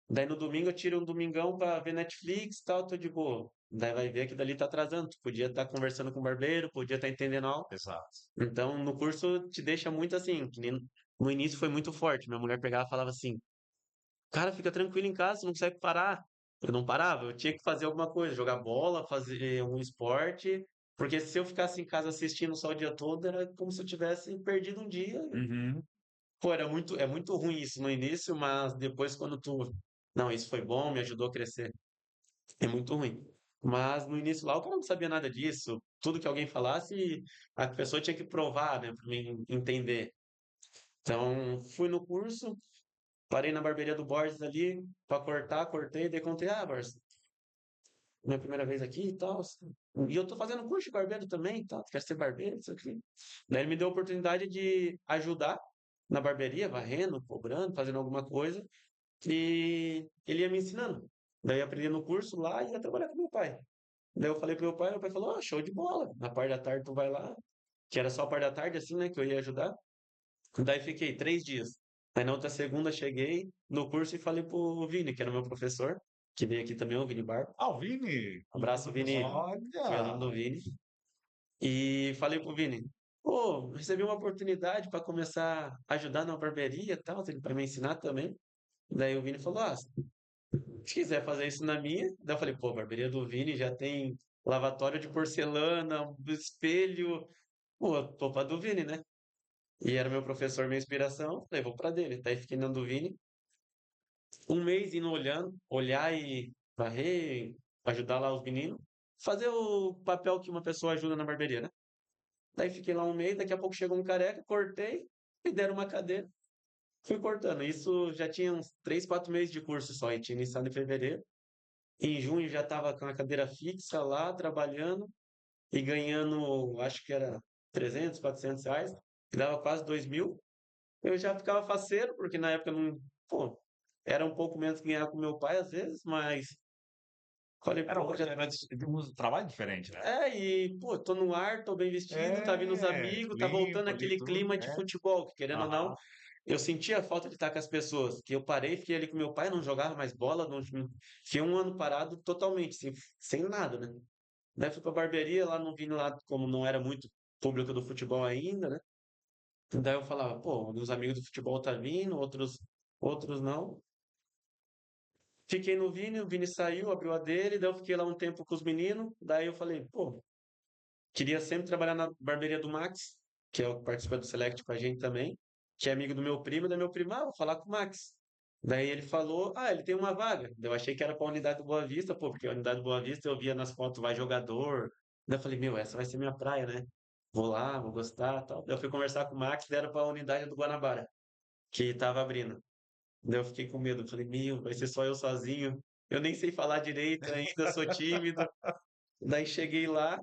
daí no domingo eu tiro um domingão pra ver Netflix e tal, tô de boa. Daí vai ver que dali tá atrasando. Tu podia estar conversando com o barbeiro, podia estar entendendo algo. Exato. Então, no curso te deixa muito assim, que nem no início foi muito forte. Minha mulher pegava e falava assim: cara, fica tranquilo em casa, você não consegue parar. Eu não parava, eu tinha que fazer alguma coisa, jogar bola, fazer um esporte, porque se eu ficasse em casa assistindo só o dia todo, era como se eu tivesse perdido um dia. Uhum. Pô, é muito ruim isso no início, mas depois quando tu, não, isso foi bom, me ajudou a crescer. É muito ruim. Mas no início lá, o cara não sabia nada disso. Tudo que alguém falasse, a pessoa tinha que provar, né, para mim entender. Então, fui no curso, parei na barbearia do Borges ali para cortar, cortei, daí contei, Borges, minha primeira vez aqui e tal. E eu tô fazendo curso de barbeiro também e tal, quer ser barbeiro, isso aqui. Daí ele me deu a oportunidade de ajudar na barbearia, varrendo, cobrando, fazendo alguma coisa. E ele ia me ensinando. Daí eu aprendi no curso lá e ia trabalhar com meu pai. Daí eu falei pro meu pai falou, show de bola. Na parte da tarde tu vai lá, que era só a parte da tarde, assim, né, que eu ia ajudar. Daí fiquei 3 dias. Aí na outra segunda cheguei no curso e falei pro Vini, que era meu professor, que veio aqui também, o Vini Barba. Ah, o Vini! Abraço, Vini. Fui aluno Olha! do Vini. E falei pro Vini, pô, recebi uma oportunidade para começar a ajudar na barbearia e tal, para me ensinar também. Daí o Vini falou, se quiser fazer isso na minha. Daí eu falei, pô, a barbearia do Vini já tem lavatório de porcelana, um espelho. Pô, tô pra do Vini, né? E era meu professor, minha inspiração. Falei, vou pra dele. Daí fiquei na do Vini. Um mês indo olhando, olhar e varrer, ajudar lá os meninos. Fazer o papel que uma pessoa ajuda na barbearia, né? Daí fiquei lá um mês, daqui a pouco chegou um careca, cortei, me deram uma cadeira. Fui cortando. Isso já tinha uns 3, 4 meses de curso só, e tinha iniciado em fevereiro. Em junho já estava com a cadeira fixa lá, trabalhando e ganhando, acho que era 300, R$ 400, que dava quase 2.000. Eu já ficava faceiro, porque na época não, pô, era um pouco menos que ganhar com meu pai às vezes, mas falei, Era, pô, já era um trabalho diferente, né? pô, tô no ar, tô bem vestido, tá vindo os amigos, tá voltando Limpo ali, aquele tudo. clima de futebol, que querendo ou não, Aham. eu sentia a falta de estar com as pessoas, que eu parei, fiquei ali com meu pai, não jogava mais bola, não, fiquei um ano parado totalmente, sem nada, né? Daí fui pra barbearia, lá não vim lá, como não era muito público do futebol ainda, né? Daí eu falava, pô, alguns amigos do futebol tá vindo, outros não. Fiquei no Vini, o Vini saiu, abriu a dele, daí eu fiquei lá um tempo com os meninos, daí eu falei, pô, queria sempre trabalhar na barbearia do Max, que é o que participa do Select com a gente também, que é amigo do meu primo, daí meu primo, vou falar com o Max. Daí ele falou, ele tem uma vaga. Daí eu achei que era para a unidade do Boa Vista, pô, porque a unidade do Boa Vista eu via nas fotos, vai jogador. Daí eu falei, meu, essa vai ser minha praia, né? Vou lá, vou gostar, tal. Daí eu fui conversar com o Max, daí era para a unidade do Guanabara, que tava abrindo. Daí eu fiquei com medo, falei, meu, vai ser só eu sozinho. Eu nem sei falar direito ainda, sou tímido. Daí cheguei lá,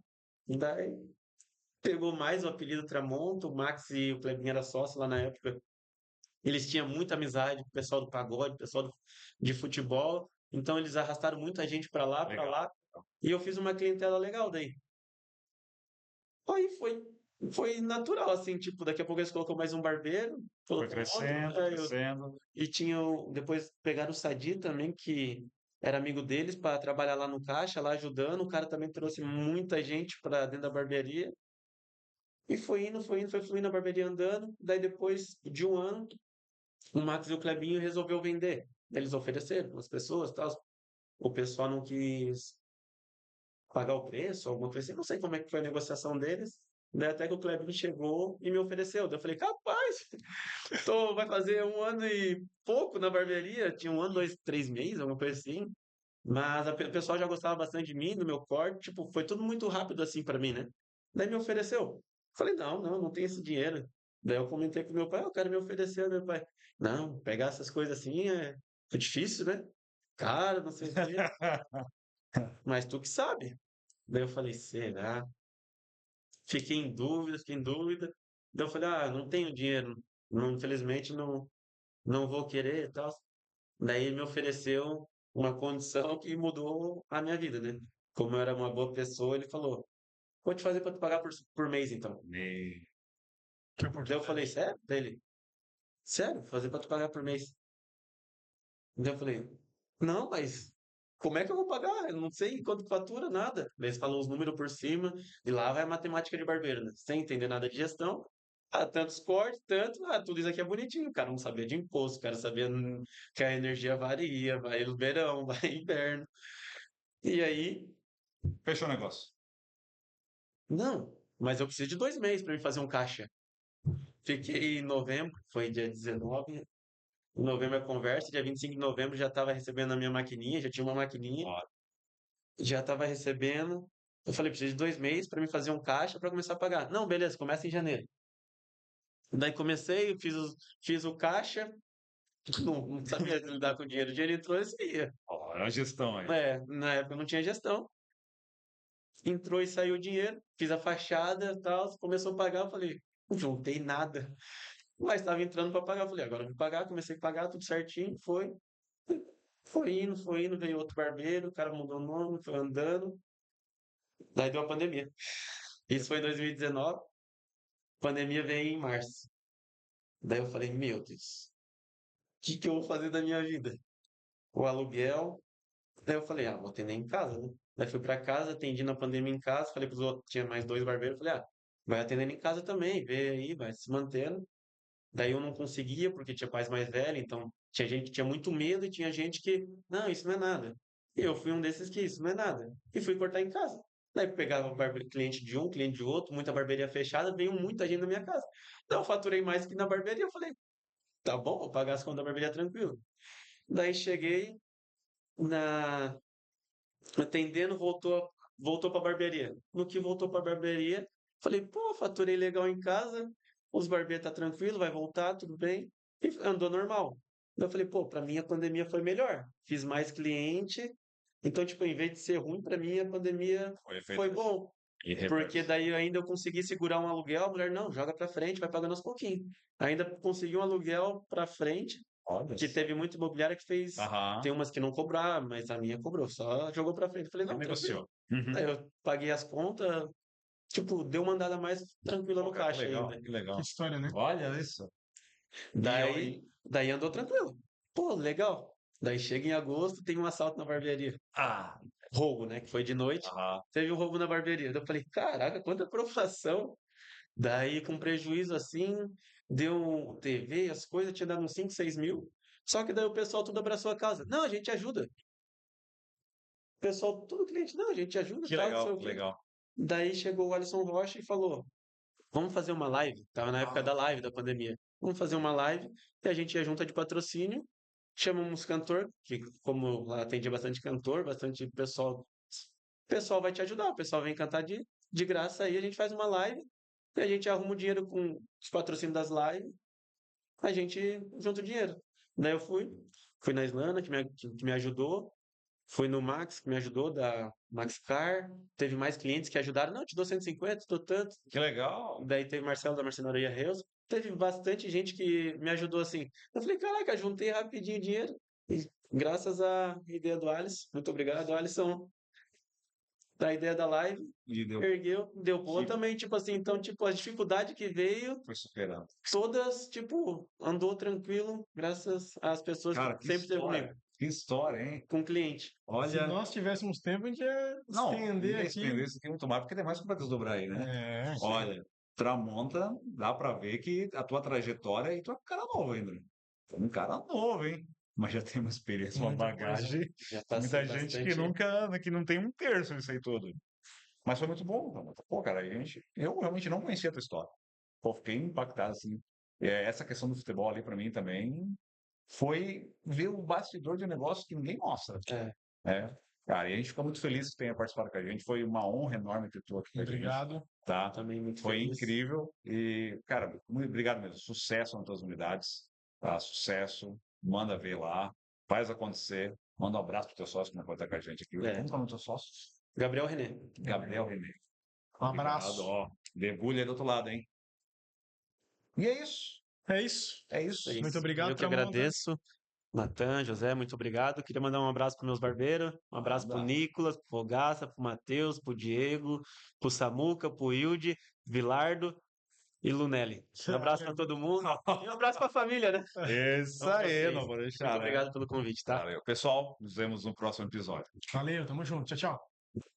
daí pegou mais o apelido Tramonto, o Max e o Clebinho era sócio lá na época. Eles tinham muita amizade com o pessoal do pagode, de futebol, então eles arrastaram muita gente para Legal. lá, e eu fiz uma clientela legal daí. Aí foi natural, assim, tipo, daqui a pouco eles colocou mais um barbeiro, Foi colocou outro, crescendo, crescendo. e tinha, depois pegaram o Sadi também, que era amigo deles, para trabalhar lá no caixa, lá ajudando, o cara também trouxe muita gente para dentro da barbearia, e foi fluindo a barbearia andando, daí depois de um ano, o Max e o Clebinho resolveu vender. Eles ofereceram para as pessoas, tal. O pessoal não quis pagar o preço, alguma coisa assim. Não sei como é que foi a negociação deles. Daí até que o Clebinho chegou e me ofereceu. Daí eu falei, capaz, vai fazer um ano e pouco na barbearia. Tinha um ano, 2, 3 meses, alguma coisa assim. Mas o pessoal já gostava bastante de mim, do meu corte. Tipo, foi tudo muito rápido assim para mim, né? Daí me ofereceu. Falei, não tem esse dinheiro. Daí eu comentei com meu pai, o cara me ofereceu, meu pai. Não, pegar essas coisas assim é difícil, né? Cara, não sei o quê. Mas tu que sabe. Daí eu falei, será? Fiquei em dúvida, fiquei em dúvida. Daí eu falei, não tenho dinheiro. Não, infelizmente não vou querer e tal. Daí ele me ofereceu uma condição que mudou a minha vida, né? Como eu era uma boa pessoa, ele falou, vou te fazer para tu pagar por mês, então. E Que Daí eu falei, oportunidade. sério? Daí ele, sério? Fazer para tu pagar por mês. Daí eu falei, não, mas como é que eu vou pagar? Eu não sei quanto fatura, nada. Daí eles falam os números por cima, e lá vai a matemática de barbeiro, né? Sem entender nada de gestão. Tantos cortes, tudo isso aqui é bonitinho. O cara não sabia de imposto, o cara sabia que a energia varia, vai no verão, vai inverno. E aí, fechou o negócio. não, mas eu preciso de 2 meses para me fazer um caixa. Fiquei em novembro, foi dia 19. Em novembro a conversa, dia 25 de novembro já estava recebendo a minha maquininha, já tinha uma maquininha. Ó, Já estava recebendo. Eu falei, preciso de 2 meses para me fazer um caixa para começar a pagar. Não, beleza, começa em janeiro. Daí comecei, fiz o caixa, não sabia lidar com dinheiro. O dinheiro entrou e saía. é uma gestão aí. Na época eu não tinha gestão. Entrou e saiu o dinheiro, fiz a fachada e tal, começou a pagar. Eu falei, não juntei nada. Mas estava entrando para pagar. Eu falei, agora eu vou pagar. Comecei a pagar tudo certinho. Foi indo, veio outro barbeiro, o cara mudou o nome, foi andando. Daí deu a pandemia. Isso foi em 2019. Pandemia veio em março. Daí eu falei, meu Deus, o que que eu vou fazer da minha vida? O aluguel. Daí eu falei, vou atender em casa, né? Daí fui pra casa, atendi na pandemia em casa, falei pros outros, tinha mais 2 barbeiros, falei, vai atendendo em casa também, vê aí, vai se mantendo. Daí eu não conseguia, porque tinha pais mais velhos, então tinha gente que tinha muito medo e tinha gente que, não, isso não é nada. E eu fui um desses que isso não é nada. E fui cortar em casa. Daí pegava cliente de um, cliente de outro, muita barbearia fechada, veio muita gente na minha casa. Então eu faturei mais que na barbearia, eu falei, tá bom, vou pagar as contas da barbearia tranquilo. Daí cheguei na atendendo, voltou para barbearia. No que voltou para barbearia, falei, pô, faturei legal em casa, os barbeiros tá tranquilo, vai voltar, tudo bem. E andou normal. Daí eu falei, pô, para mim a pandemia foi melhor. Fiz mais cliente. Então, tipo, em vez de ser ruim, para mim a pandemia Foi foi efeito bom. e Porque reverso. daí ainda eu consegui segurar um aluguel, a mulher, não, joga para frente, vai pagando aos pouquinhos. Ainda consegui um aluguel para frente, Olha que só. teve muito imobiliária que fez. Aham. Tem umas que não cobraram, mas a minha cobrou, só jogou pra frente. Falei, E não, tranquilo. negociou. Uhum. Aí eu paguei as contas, tipo, deu uma andada mais tranquila Pô, no cara, que caixa legal, ainda. que Que legal. história, né? Olha isso. Daí andou tranquilo. Pô, legal. Daí chega em agosto, tem um assalto na barbearia. Ah, Roubo, né? Que foi de noite. aham. Teve um roubo na barbearia. Daí eu falei, caraca, quanta profação. Daí, com prejuízo assim, deu TV, as coisas, tinha dado uns 5, 6 mil. Só que daí o pessoal tudo abraçou a causa. Não, a gente ajuda. O pessoal, todo cliente, não, a gente ajuda, Que tal, não sei legal, o que quê. legal. Daí chegou o Alisson Rocha e falou: vamos fazer uma live. Tava na época da live da pandemia. Vamos fazer uma live e a gente ia junta de patrocínio, chamamos cantor, que como lá atendia bastante cantor, bastante pessoal, o pessoal vai te ajudar, o pessoal vem cantar de graça aí, a gente faz uma live e a gente arruma o dinheiro com os patrocínios das lives, a gente junta o dinheiro. Daí eu fui na Islana, que me ajudou, fui no Max, que me ajudou, da Max Car, teve mais clientes que ajudaram, não, te dou 150, te dou tanto. Que legal. Daí teve Marcelo da Marcenaria Reus. Teve bastante gente que me ajudou assim. Eu falei, caraca, juntei rapidinho dinheiro. E graças à ideia do Alisson, muito obrigado, Alisson, da ideia da live, E deu, ergueu, deu boa Que- também, tipo assim. Então, tipo, a dificuldade que veio, foi superando. todas, tipo, andou tranquilo, graças às pessoas Cara, que sempre esteve comigo, que história, hein? com o cliente. Se Olha, nós tivéssemos tempo, a gente ia não, estender ia aqui. estender isso aqui muito mais, porque tem mais coisa para desdobrar aí, né? É, Olha, Tramonta, dá pra ver que a tua trajetória e tu é um cara novo ainda. Né? Tu é um cara novo, hein? Mas já tem uma experiência, uma Muita coisa. bagagem. Já Muita passei gente que bastante. nunca, que não tem um terço disso aí tudo. Mas foi muito bom, Tramonta. Pô, cara, eu realmente não conhecia a tua história. Pô, fiquei impactado, assim. Essa questão do futebol ali, pra mim, também foi ver o bastidor de um negócio que ninguém mostra. É, É. Cara, e a gente fica muito feliz que tenha participado com a gente. Foi uma honra enorme ter tu aqui com a gente. obrigado. Tá? também muito Foi feliz. incrível. E, cara, muito obrigado mesmo. Sucesso nas tuas unidades. Tá? Sucesso. Manda ver lá. Faz acontecer. Manda um abraço pro teu sócio que não pode estar com a gente aqui. É. Como que é o nome do teu sócio? Gabriel René. Gabriel Renê. Um abraço. Obrigado, ó. Debulha aí do outro lado, hein? E é isso. É isso. É isso. É isso. Muito obrigado, Eu que Tramonta. agradeço. Natan, José, muito obrigado. Queria mandar um abraço para meus barbeiros, um abraço para o Manda. Nicolas, pro Fogaça, pro Matheus, pro Diego, pro Samuca, pro Hilde, Vilardo e Lunelli. Um abraço para todo mundo e um abraço para a família, né? Isso Amo aí, vocês. não vou deixar. Muito né? obrigado pelo convite, tá? Valeu. Pessoal, nos vemos no próximo episódio. Valeu, tamo junto. Tchau, tchau.